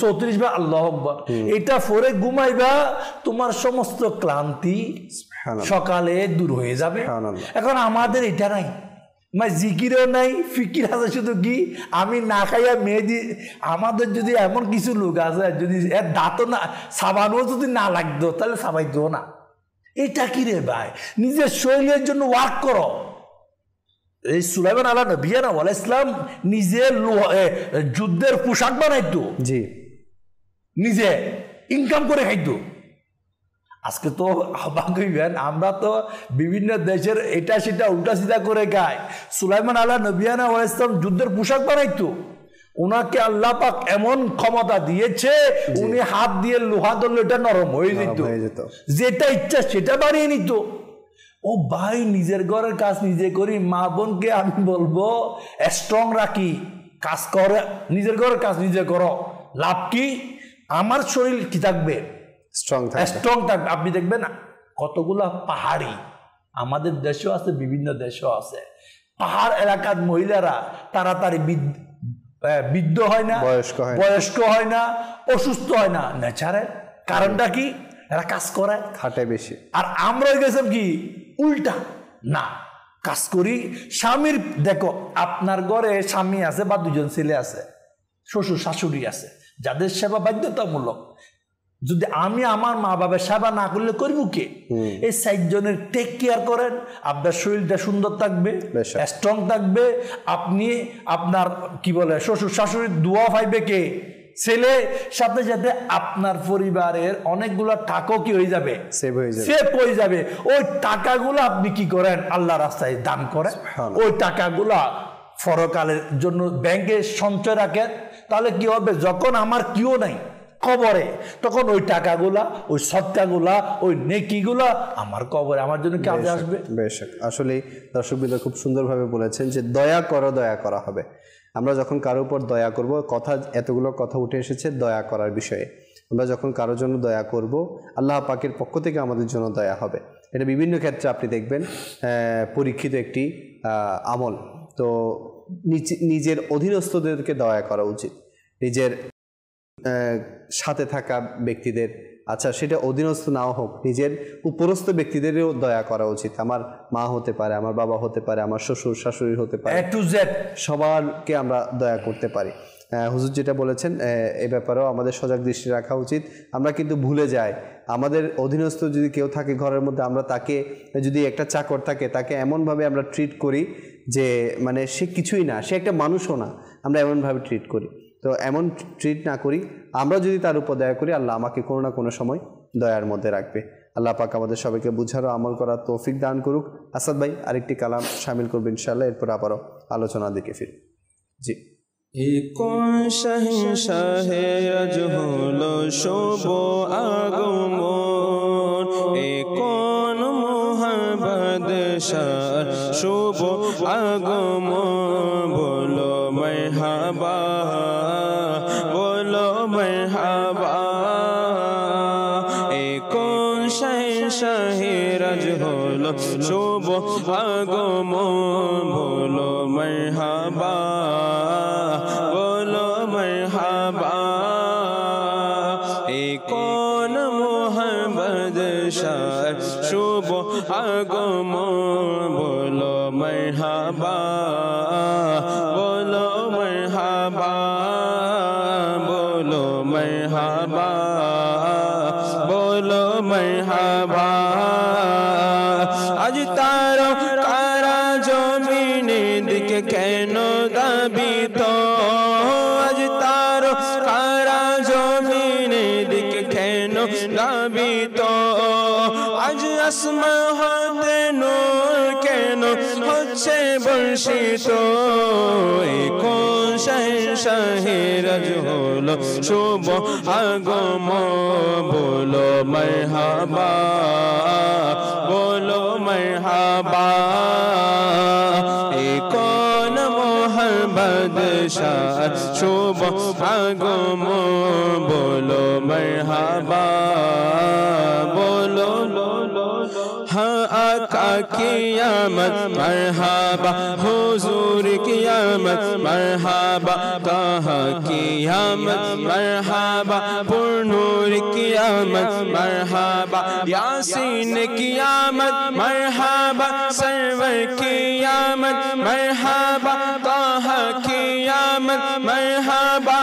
34 বার আল্লাহু আকবার, এটা পরে ঘুমাইবা, তোমার সমস্ত ক্লান্তি সকালে দূর হয়ে যাবে। এখন আমাদের এটা নাই, জিকিরও নাই, ফিকির আছে শুধু কি আমি না খাইয়া মেহেদি। আমাদের যদি এমন কিছু লোক আছে, যদি এর দাঁতও না সাবানও যদি না লাগতো, তাহলে সাবাইতো না। এটা কি রে ভাই? নিজের শরীরের জন্য ওয়ার্ক করো। এই সুলাইমান আলাইহিস সালাম নিজে যুদ্ধের পোশাক বানাইতো, জি, নিজে ইনকাম করে খাইতো। আজকে তো অবাক হইবেন, আমরা তো বিভিন্ন দেশের এটা সেটা উল্টা সিধা করে খাই। সুলাইমান আলাইহিস সালাম যুদ্ধের পোশাক বানাইতো। ওনাকে আল্লাহ পাক এমন ক্ষমতা দিয়েছে, উনি হাত দিয়ে লোহা ধরলে এটা নরম হয়ে যেত, যেটা ইচ্ছা সেটা বানিয়ে নিত। ও ভাই, নিজের ঘরের কাজ নিজে করি। মা বোনকে আমি বলবো স্ট্রং রাখি, কাজ করে, নিজের ঘরের কাজ নিজে করো। লাভ কি? আমার শরীর কি থাকবে? স্ট্রং থাকবে। আপনি দেখবেন কতগুলা পাহাড়ি আমাদের দেশেও আছে, বিভিন্ন দেশেও আছে, পাহাড় এলাকার মহিলারা তাড়াতাড়ি বৃদ্ধ হয় না, বয়স্ক হয় না, অসুস্থ হয় না। নেচারের কারণটা কি? এরা কাজ করে, খাটে বেশি। আর আমরা গেছিলাম কি উল্টা, না কাজ করি। স্বামীর দেখো, আপনার ঘরে স্বামী আছে বা দুজন ছেলে আছে, শ্বশুর শাশুড়ি আছে, যাদের সেবা বাধ্যতামূলক। যদি আমি আমার মা বাবার সেবা না করলে করব কে? এই 4 জনের টেক কেয়ার করেন, আপনার শরীরটা সুন্দর থাকবে, স্ট্রং থাকবে। আপনি আপনার কি বলে শ্বশুর শাশুড়ির দোয়া পাইবে কে? ছেলে। সাথে সাথে আপনার পরিবারের অনেকগুলা টাকাও কি হয়ে যাবে? সেভ হয়ে যাবে। ওই টাকাগুলো আপনি কি করেন? আল্লাহ রাস্তায় দান করেন। ওই টাকাগুলা পরকালের জন্য ব্যাংকে সঞ্চয় রাখেন। তাহলে কি হবে? যখন আমার কেউ নাই কবরে, তখন ওই টাকাগুলা, ওই সদকাগুলা, ওই নেকিগুলা আমার কবরে আমার জন্য কাজে আসবে। বেশ, আসলে দর্শকবৃন্দ খুব সুন্দরভাবে বলেছেন যে দয়া করো, দয়া করা হবে। আমরা যখন কারো উপর দয়া করব, এতগুলো কথা উঠে এসেছে দয়া করার বিষয়ে। আমরা যখন কারোর জন্য দয়া করব, আল্লাহ পাকের পক্ষ থেকে আমাদের জন্য দয়া হবে। এটা বিভিন্ন ক্ষেত্রে আপনি দেখবেন পরীক্ষিত একটি আমল। তো নিজের অধীনস্থদেরকে দয়া করা উচিত, নিজের সাথে থাকা ব্যক্তিদের, আচ্ছা সেটা অধীনস্থ নাও হোক, নিজের উপরস্থ ব্যক্তিদেরও দয়া করা উচিত। আমার মা হতে পারে, আমার বাবা হতে পারে, আমার শ্বশুর শাশুড়ি হতে পারে, A to Z সবারকে আমরা দয়া করতে পারি। হুজুর যেটা বলেছেন এ ব্যাপারেও আমাদের সজাগ দৃষ্টি রাখা উচিত। আমরা কিন্তু ভুলে যাই, আমাদের অধীনস্থ যদি কেউ থাকে ঘরের মধ্যে, আমরা তাকে, যদি একটা চাকর থাকে, তাকে এমনভাবে আমরা ট্রিট করি যে মানে সে কিছুই না, সে একটা মানুষও না, আমরা এমনভাবে ট্রিট করি। তো এমন ট্রিট না করি, আমরা যদি তার উপর দয়া করি, আল্লাহ আমাকে কোনো না কোনো সময় দয়ার মধ্যে রাখবে। আল্লাহ পাক আমাদের সবাইকে বুঝারও আমল করার তৌফিক দান করুক। আসাদ ভাই আরেকটি কালাম শামিল করবেন ইনশাআল্লাহ, এরপর আবারও আলোচনার দিকে ফিরি। জি। কোন শাহে আজ হলো শুভ আগমন, কোন মোহাম্মদ শাহ শুভ আগমন, বলো মারহাবা, বলো মারহাবা। কোন শাহে আজ হলো শুভ আগমন, বলো মারহাবা, বলো মারহাবা। কোন মোহাম্মদ শাহ শুভ আগমন, বলো মারহাবা, বলো মারহাবা, বলো মারহাবা, বলো মারহাবা। আজ তারা কারা জমিনের দিকে কেন দাবিত, আজ তারা কারা জমিনের দিকে কেন দাবিত, আজ আসমান হতে নূর কেন হচ্ছে বর্ষিত। কোন শাহের আজ হলো শুভ আগমন, বলো মারহাবা, বলো মারহাবা। কোন মোহাম্মদ শাহ শুভ আগমন, বলো মারহাবা, বলো हाँ आका कियामत मरहबा, हुजूर कियामत मरहबा, ताहा कियामत मरहबा, पुरनूर कियामत मरहबा, यासीन कियामत मरहबा, सरवर कियामत मरहबा, ताहा कियामत मरहबा,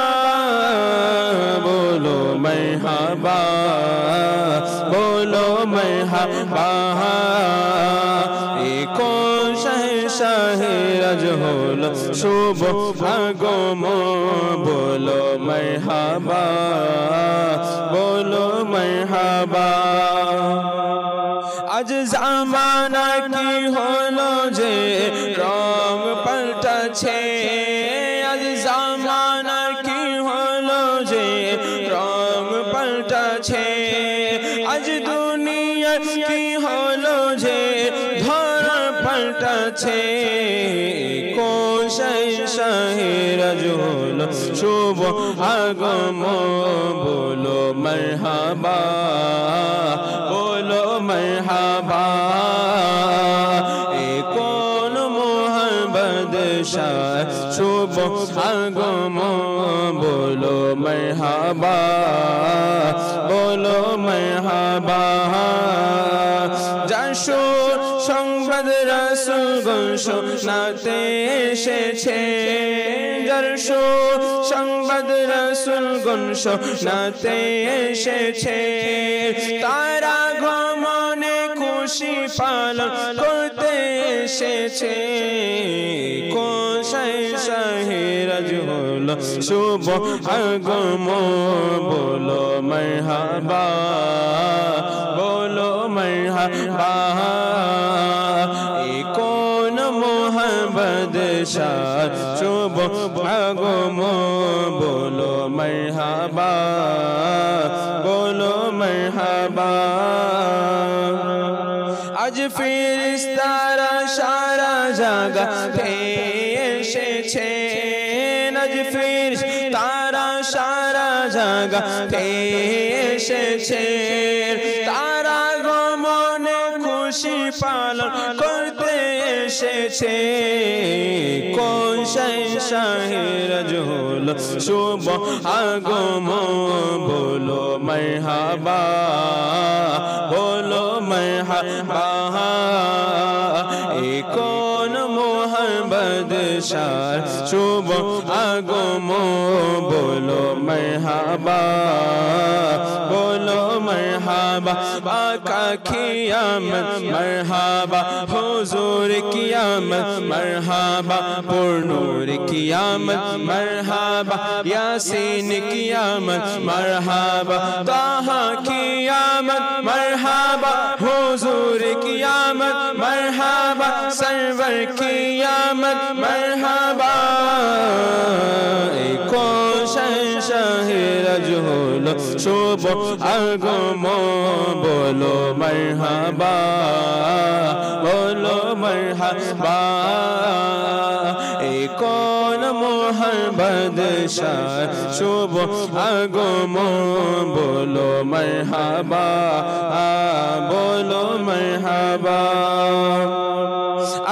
बोलो मरहबा, बोलो मरहबा। কোন শাহের আজ হলো শুভ আগমন, বলো মারহাবা, বলো মারহাবা। আজ জামানা কি হলো যে রং পাল্টাছে, আজ জামানা কি হলো যে রং পাল্টাছে, আজ দুনিয়া কি হলো যে ধরা পাল্টাছে। কোন শাহের আজ হলো শুভ আগমন, বলো মারহাবা, বলো মারহাবা। কোন মোহাম্মদ শাহ শুভ আগমন, বলো মারহাবা, বলো মারহাবা। যাশো সংবাদ রাসূলগণ শোনাতে এসেছে, যাশো সংবাদ রাসূলগণ শোনাতে এসেছে, তারা গমনে খুশি পালন করতে এসেছে। কোন শাহের আজ হলো শুভ আগমন, বলো মারহাবা, বলো মারহাবা। কোন মোহাম্মদ শাহ শুভ আগমন, বলো মারহাবা, বলো মারহাবা। আজ ফেরেশতারা সারা জাগাতে এসেছে, আজ ফেরেশতারা সারা জাগাতে এসেছে, তারা গমনে খুশি পালন করতে এসেছে। কোন শাহের আজ হলো শুভ আগমন, বলো মারহাবা, বলো মারহাবা। কোন মোহাম্মদ শাহ শুভ আগমন, বলো মারহাবা, বলো মারহাবা। আকা কিয়ামত মারহাবা, হুজুর কিয়ামত মারহাবা, পুরনূর কিয়ামত মারহাবা, ইয়াসিন কিয়ামত মারহাবা, তাহা কিয়ামত মারহাবা, হুজুর কিয়ামত মারহাবা, सरवर कियामत मरहबा। হলো শুভ আগমন বলো মারহাবা বলো মারহাবা এই কোন মোহাম্মদ শাহ শুভ আগমন বলো মারহাবা বলো মারহাবা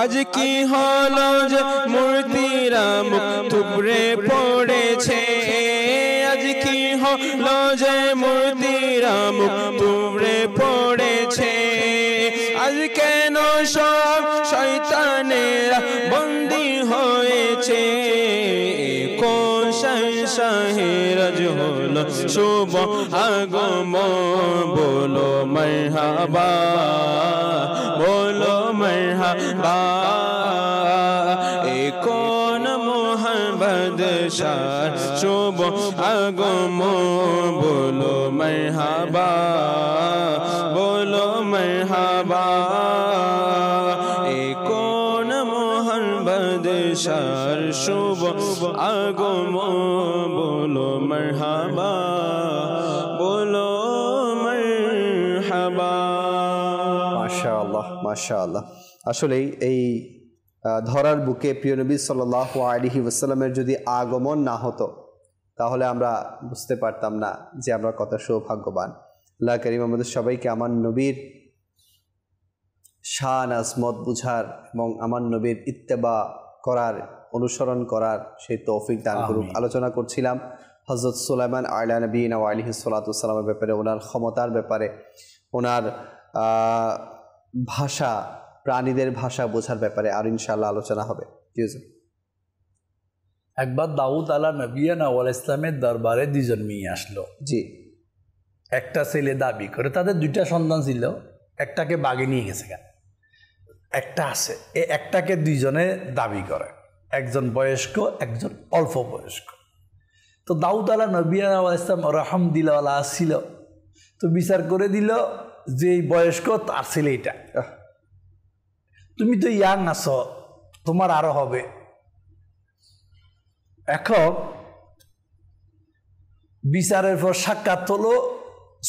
আজ কি হলো যে মূর্তিরা মুখ থুবড়ে পড়েছে আজ কি হলো যে মূর্তিরা মুখ থুবড়ে পড়েছে আজ কেন সব শয়তানেরা বন্দী হয়েছে কোন শাহের হলো শুভ আগমন বলো মারহাবা বলো মারহাবা কোন মোহাম্মদ শাহ শুভ আগমন বলো মারহাবা বলো মারহাবা কোন মোহাম্মদ শাহ শুভ আগমন বলো মারহাবা বলো মারহাবা মাশাআল্লাহ মাশাআল্লাহ আসলেই এই ধরার বুকে প্রিয় নবী সাল্লাল্লাহু আলাইহি ওয়াসাল্লামের যদি আগমন না হতো তাহলে আমরা বুঝতে পারতাম না যে আমরা কত সৌভাগ্যবান আল্লাহ কারীম আমাদের সবাইকে আমার নবীর শান আজমত বুঝার এবং আমার নবীর ইত্তেবা করার অনুসরণ করার সেই তৌফিক দান করুক আলোচনা করছিলাম হযরত সুলাইমান আলা নবিয়িনা ওয়া আলাইহিস সালাতু ওয়াস সালামের ব্যাপারে ওনার ক্ষমতার ব্যাপারে ওনার ভাষা প্রাণীদের ভাষা বোঝার ব্যাপারে আর ইনশাআল্লাহ আলোচনা হবে একবার দাউদ আলা নবিয়ানা ওয়াল ইসলামের দরবারে দুজন মেয়ে আসলো জি একটা ছেলে দাবি করে তাদের দুইটা সন্তান ছিল একটাকে বাগে নিয়ে গেছে একটা আছে এই একটাকে দুইজনে দাবি করে একজন বয়স্ক একজন অল্প বয়স্ক তো দাউদ আলা নবিয়ানা ওয়াল ইসলাম রহমদিল্লাহ ছিল তো বিচার করে দিল যে এই বয়স্ক তার ছেলে এটা তুমি তো ইয়াং আছো তোমার আরো হবে এখন বিচারের পর সাক্ষাৎ হলো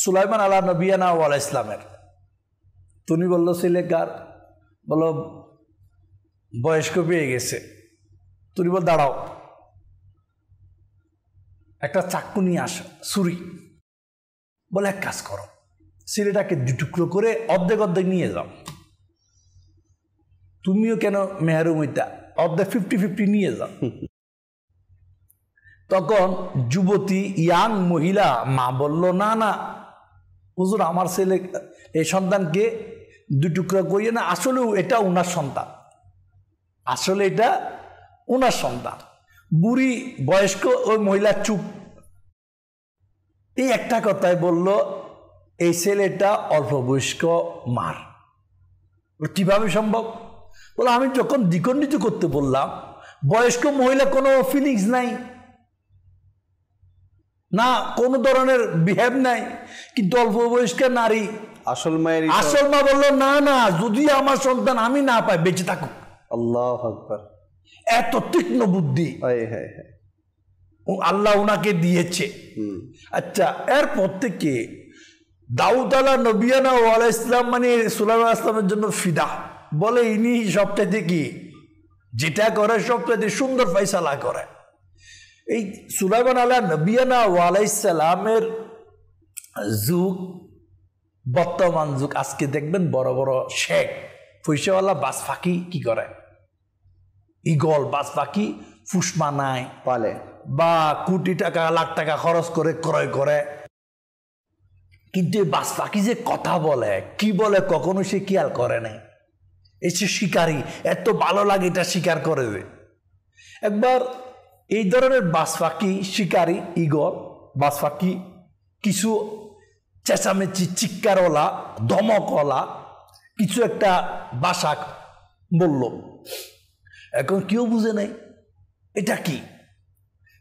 সুলাইমান আলা নবিয়ানা ওয়াল ইসলামের তুমি বললো ছেলে কার বলো বয়স্ক পেয়ে গেছে তুমি বল দাঁড়াও একটা চাকু নিয়ে আসো ছুরি বলে এক কাজ করো ছেলেটাকে দুটুকরো করে অর্ধেক অর্ধেক নিয়ে যাও তুমিও কেন মেহরুমিতা অর্ধেক 50-50 নিয়ে যাও তখন যুবতী ইয়াং মহিলা মা বলল না না হুজুর আমার ছেলে এই সন্তানকে দুটুকরা করিয়ে না আসলে এটা ওনার সন্তান আসলে এটা ওনার সন্তান বুড়ি বয়স্ক ওই মহিলা চুপ এই একটা কথাই বলল এই ছেলেটা অল্প বয়স্ক মার কিভাবে সম্ভব বলে আমি যখন দ্বিখণ্ডিত করতে বললাম বয়স্ক মহিলা কোনো ফিলিংস নাই না কোনো ধরনের বিহেভ নাই কিন্তু অল্প বয়স্ক নারী আসল মায়ের আসল মা বললো না না যদি আমার সন্তান আমি না পাই বেঁচে থাকুক আল্লাহু আকবার এত তীক্ষ্ণ বুদ্ধি আল্লাহ ওনাকে দিয়েছে আচ্ছা এরপর থেকে দাউদ আলা নবিয়ানা ওয়াল ইসলাম মানে সুলাইমান ইসলামের জন্য ফিদা বলে ইনি সবটাতে কি যেটা করে সবটাতে সুন্দর ফয়সালা করে এই সুলাইমান আলা নবিয়ানা ওয়াল ইসলামের যুগ বর্তমান যুগ আজকে দেখবেন বড় বড় শেখ পয়সাওয়ালা বাস ফাঁকি কি করে ইগল বাস পাখি ফুসমা নাই পালে বা কোটি টাকা লাখ টাকা খরচ করে ক্রয় করে কিন্তু এই বাস পাখি যে কথা বলে কি বলে কখনো সে খেয়াল করে নাই এই সে শিকারী এত ভালো লাগে এটা শিকার করে দে একবার এই ধরনের বাস পাখি শিকারী ইগল বাস পাখি কিছু চেঁচামেচি চিৎকারওয়ালা ধমকওয়ালা কিছু একটা ভাষা বলল এখন কেউ বুঝে নাই এটা কি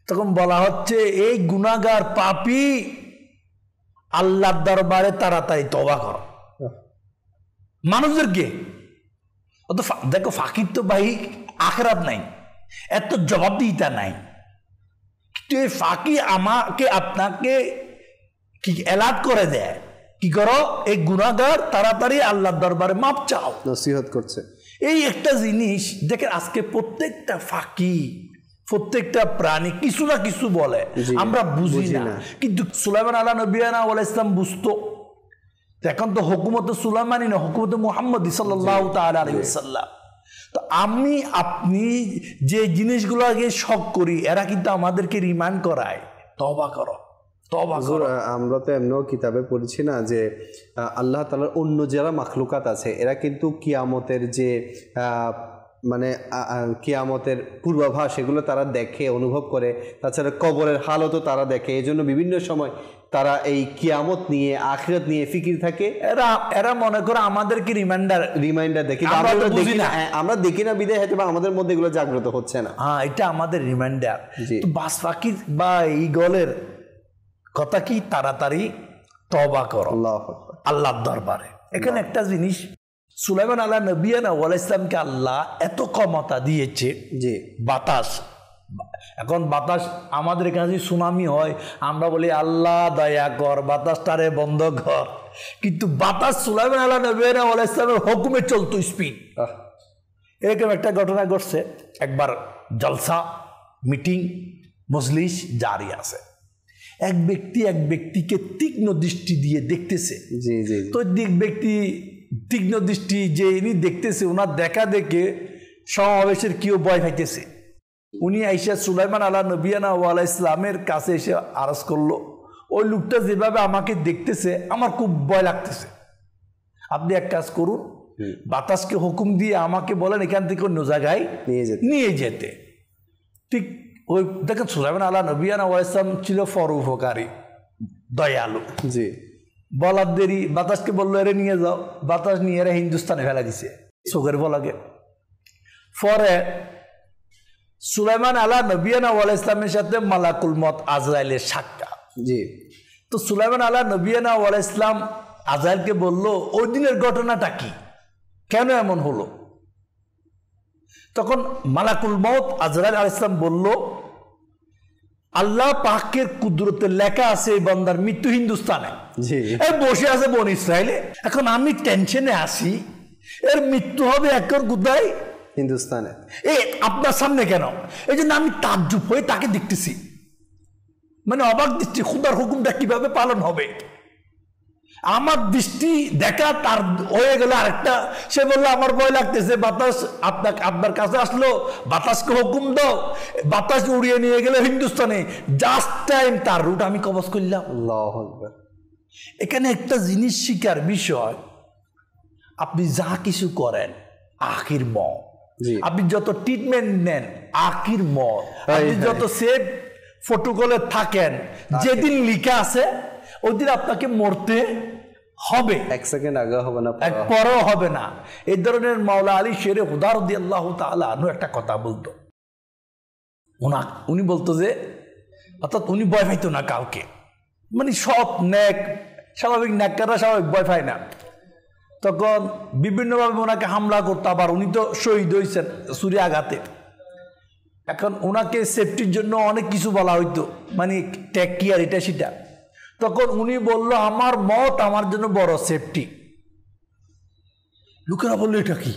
তখন বলা হচ্ছে এই গুনাহগার পাপী আল্লাহর দরবারে তাড়াতাড়ি তওবা করো মানুষদেরকে অত দেখো ফাঁকির তো ভাই আখরাত নাই এত জবাবদিহিতা নাই কিন্তু এই ফাঁকি আমাকে আপনাকে কি এলাট করে দেয়, কি করো এই গুনাহগার তাড়াতাড়ি আল্লাহর দরবারে মাপ চাও, নসিহত করছে। এই একটা জিনিস দেখেন আজকে প্রত্যেকটা ফাঁকি, প্রত্যেকটা প্রাণী কিছু না কিছু বলে, আমরা বুঝি না। কিন্তু সুলাইমান আলা নবিয়ানা ওয়াল ইসলাম বুঝতো। এখন তো হুকুমত সুলাইমানি না, হুকুমত মুহাম্মদ সাল্লাল্লাহু তাআলা আলাইহি ওয়াসাল্লাম। তো আমি আপনি যে জিনিসগুলোকে শক করি, এরা কিন্তু আমাদেরকে রিমাইন্ড করায় তওবা করো, তওবা করো। আমরা তো এমনও কিতাবে পড়ছি না যে আল্লাহ তাআলার অন্য যারা মাখলুকাত আছে এরা কিন্তু কিয়ামতের যে মানে কিয়ামতের পূর্বাভাস এগুলো তারা দেখে, অনুভব করে। তাছাড়া কবরের হালতও তারা দেখে। এই জন্য বিভিন্ন সময় তারা এই কিয়ামত নিয়ে, আখিরাত নিয়ে ফিকির থাকে। এরা মনে করে আমাদেরকে রিমাইন্ডার দেখে, আমরা দেখি না বিদায় হয়তো আমাদের মধ্যে এগুলো জাগ্রত হচ্ছে না। হ্যাঁ, এটা আমাদের রিমাইন্ডার। বাস পাখি বা ঈগলের কথা কি, তাড়াতাড়ি তওবা করো আল্লাহর দরবারে। এখানে একটা জিনিস, সুলাইমান আলা নবিয়ানা ওয়াল ইসলামকে আল্লাহ এত ক্ষমতা দিয়েছে যে বাতাস, এখন বাতাস আমাদের কাছে সুনামি হয়, আমরা বলি আল্লাহ দয়া কর বাতাসটারে বন্ধ কর, কিন্তু বাতাস সুলাইমান আলা নবিয়ানা ওয়াল ইসলামের হুকুমে চলতো স্পিড। এরকম একটা ঘটনা ঘটছে, একবার জলসা, মিটিং, মজলিস জারি আছে, এক ব্যক্তিকে তীক্ষ্ণ দৃষ্টি দিয়ে দেখতেছে। তো ব্যক্তি তীক্ষ্ণ দৃষ্টি যে ইনি দেখতেছে, ওনার দেখা দেখে সমাবেশের কেউ ভয় পাইতেছে। উনি আইসা সুলাইমান আলা নবিয়ানা ওয়াল ইসলামের কাছে এসে আরজ করলো, ওই লোকটা যেভাবে আমাকে দেখতেছে আমার খুব ভয় লাগতেছে, আপনি এক কাজ করুন, বাতাসকে হুকুম দিয়ে আমাকে বলেন এখান থেকে অন্য জায়গায় নিয়ে যেতে। ঠিক ওই দেখেন সুলাইমান আলা নবিয়ানা ওয়াল ইসলাম ছিল পরোপকারী, দয়ালু। জি, বলার দেরি, বাতাসকে বললো এরে নিয়ে যাও, বাতাস নিয়ে এরা হিন্দুস্তানে ফেলা দিছে চোখের বলাকে। পরে সুলাইমান আলা নবিয়ানা ওয়াল ইসলামের সাথে মালাকুল মত আজরাইলের সাক্ষাৎ। জি, তো সুলাইমান আলা নবিয়ানা ওয়াল ইসলাম আজরাইলকে বললো ওই দিনের ঘটনাটা কি, কেন এমন হলো? তখন মালাকুল মত আজরাইল আলাইহিস সালাম বলল, আল্লাহ পাকের কুদরতের লেখা আছে এই বান্দার মৃত্যু হিন্দুস্তানে, বসে আছে বন ইসরায়েলে। এখন আমি টেনশনে আসি, এর মৃত্যু হবে এখন কোথায়? হিন্দুস্তানে। আপনার সামনে কেন? এই জন্য আমি তাজ্জুব হয়ে তাকে দেখতেছি, মানে অবাক দৃষ্টি, খুদার হুকুমটা কিভাবে পালন হবে। আমার দৃষ্টি দেখা তার হয়ে গেল আরেকটা। সে বললো আমার ভয় লাগতেছে, বাতাস আপনার কাছে আসলো, বাতাসকে হুকুম দাও, বাতাস উড়িয়ে নিয়ে গেল হিন্দুস্তানে, জাস্ট টাইম তার রুট আমি কবজ করলাম। আল্লাহু আকবার। এখানে একটা জিনিস শিকার বিষয়, আপনি যা কিছু করেন আখির মত, আপনি যত ট্রিটমেন্ট নেন আখির মত, আপনি যত সেফ প্রটোকলে থাকেন, যেদিন লিখা আছে ওই দিন আপনাকে মরতে হবে, এক সেকেন্ড আগে হবে না, পরেও হবে না। এই ধরনের মাওলা আলী শেরে হুদা রাদিয়াল্লাহু তাআলা আনহু একটা কথা বলতো, উনি বলতো যে, অর্থাৎ উনি ভয় পাইতো না কাউকে, মানে সব নেক, স্বাভাবিক নেককাররা স্বাভাবিক ভয় পায় না। তখন বিভিন্নভাবে ওনাকে হামলা করতো, আবার উনি তো শহীদ হয়েছেন ছুরি আঘাতে। এখন ওনাকে সেফটির জন্য অনেক কিছু বলা হইতো, মানে টেক কেয়ার এটা সেটা। তখন উনি বলল আমার মত আমার জন্য বড় সেফটি। লোকেরা বললো এটা কি,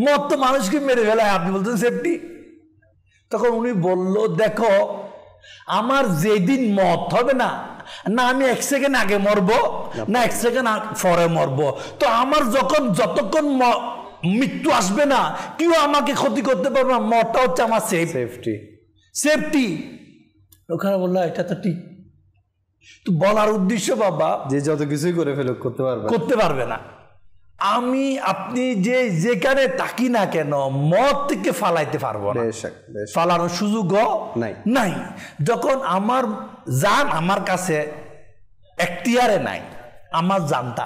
মত তো মানুষকে মেরে ফেলায়, আপনি বলতেন সেফটি। তখন উনি বলল, দেখো আমার যেদিন মত হবে না, না আমি এক সেকেন্ড আগে মরবো না এক সেকেন্ড পরে মরবো, তো আমার যতক্ষণ মৃত্যু আসবে না কেউ আমাকে ক্ষতি করতে পারবে না, মরটা হচ্ছে আমার সেফটি। লোকেরা বললো এটা তো ঠিক। তো বলার উদ্দেশ্য বাবা, যে যত কিছুই করে ফেলো করতে পারবে না। আমি আপনি যে যেখানে তাকি না কেন মত থেকে ফালাইতে পারবো না, ফালানোর সুযোগ নাই। যখন আমার জান আমার কাছে এখতিয়ারে নাই, আমার জানটা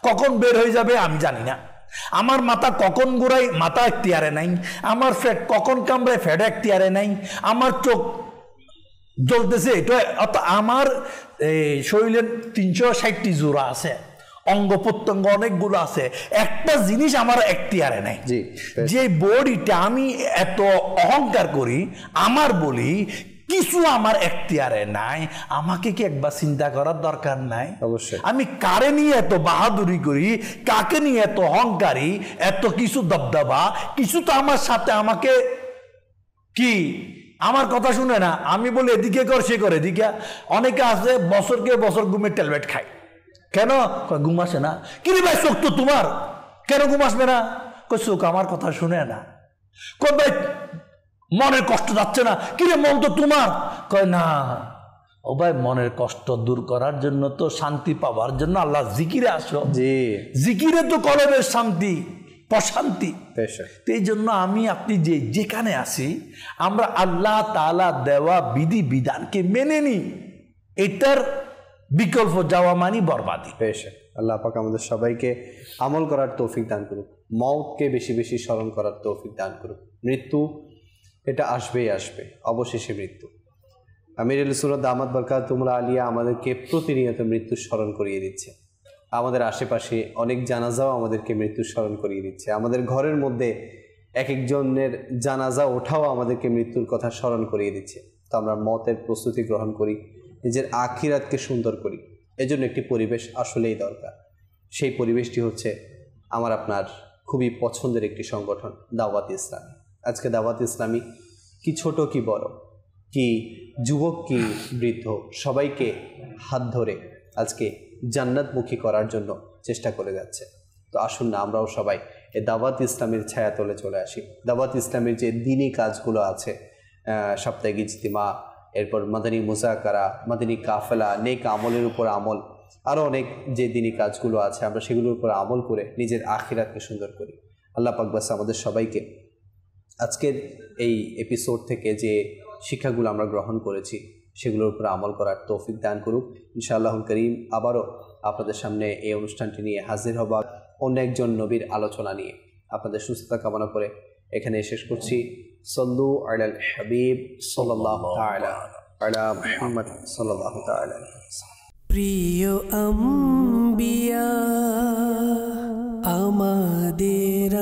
কখন বের হয়ে যাবে আমি জানি না, আমার মাথা কখন ঘুরাই মাথা এখতিয়ারে নাই, আমার ফ্যাট কখন কামড়ায় ফ্যাট এখতিয়ারে নাই, আমার চোখ জ্বলতেছে এটা, অর্থাৎ আমার শরীরের 360টি জোড়া আছে, অঙ্গ প্রত্যঙ্গ অনেকগুলো আছে, একটা জিনিস আমার এখতিয়ারে নাই। যে বডিটা আমি এত অহংকার করি, আমার বলি কিছু আমার এখতিয়ারে নাই, আমাকে কি একবার চিন্তা করার দরকার নাই? অবশ্যই। আমি কারে নিয়ে এত বাহাদুরি করি, কাকে নিয়ে এত অহংকারী, এত কিছু দবদবা, কিছু তো আমার সাথে আমাকে কি আমার কথা শুনে না। আমি বলি এদিকে কর, সে করে এদিকে। অনেকে আছে বছরকে বছর ঘুমের ট্যাবলেট খায়। কেন? ঘুম আসে না। কিরে ভাই চোখ তো তোমার, কেন ঘুম আসবে না? চোখ আমার কথা শুনে না। কই ভাই মনের কষ্ট যাচ্ছে না, কিরে মন তো তোমার। কয় না ও ভাই, মনের কষ্ট দূর করার জন্য তো, শান্তি পাওয়ার জন্য আল্লাহ জিকিরে আসো। জি, জিকিরে তো কলবের শান্তি, প্রশান্তি। বেশক। এই জন্য আমি আপনি যেখানে আছি, আমরা আল্লাহ তাআলা দেওয়া বিধি বিধানকে মেনে নিই। এটার বিকল্প যাওয়া মানে বরবাদি। বেশক। আল্লাহ পাক আমাদের সবাইকে আমল করার তৌফিক দান করুক, মওতকে বেশি বেশি স্মরণ করার তৌফিক দান করুক। মৃত্যু এটা আসবেই আসবে, অবশেষে মৃত্যু। আমির সুরা দামাত বারকাতুহুল আলিয়া আমাদেরকে প্রতিনিয়ত মৃত্যু স্মরণ করিয়ে দিচ্ছে। আমাদের আশেপাশে অনেক জানাজাও আমাদেরকে মৃত্যু স্মরণ করিয়ে দিচ্ছে। আমাদের ঘরের মধ্যে এক একজনের জানাজা ওঠাও আমাদেরকে মৃত্যুর কথা স্মরণ করিয়ে দিচ্ছে। তো আমরা মতের প্রস্তুতি গ্রহণ করি, নিজের আখিরাতকে সুন্দর করি। এজন্য একটি পরিবেশ আসলেই দরকার। সেই পরিবেশটি হচ্ছে আমার আপনার খুবই পছন্দের একটি সংগঠন, দাওয়াত ইসলামী। আজকে দাওয়াত ইসলামী কি ছোট কি বড়, কি যুবক কি বৃদ্ধ, সবাইকে হাত ধরে আজকে জান্নাতমুখী করার জন্য চেষ্টা করে যাচ্ছে। তো আসুন না আমরাও সবাই এই দাওয়াত ইসলামের ছায়াতলে চলে আসি। দাওয়াত ইসলামের যে দিনী কাজগুলো আছে, সাপ্তাহিক ইজতিমা, এরপর মাদানী মুজাকারা, মাদানী কাফেলা, নেক আমলের উপর আমল, আরও অনেক যে দিনী কাজগুলো আছে, আমরা সেগুলোর উপর আমল করে নিজের আখিরাতকে সুন্দর করি। আল্লাহ পাক বাস আমাদের সবাইকে আজকের এই এপিসোড থেকে যে শিক্ষাগুলো আমরা গ্রহণ করেছি সেগুলোর উপর আমল করার তৌফিক দান করুক। ইনশাআল্লাহুল করিম আবারও আপনাদের সামনে এই অনুষ্ঠানটি নিয়ে হাজির হব অন্য একজন নবীর আলোচনা নিয়ে। আপনাদের সুস্থতা কামনা করে এখানে শেষ করছি। সল্লু আলাল হাবিব সাল্লাল্লাহু তাআলা আলা মুহাম্মদ সাল্লাল্লাহু তাআলা। প্রিয় আম্বিয়া আমাদের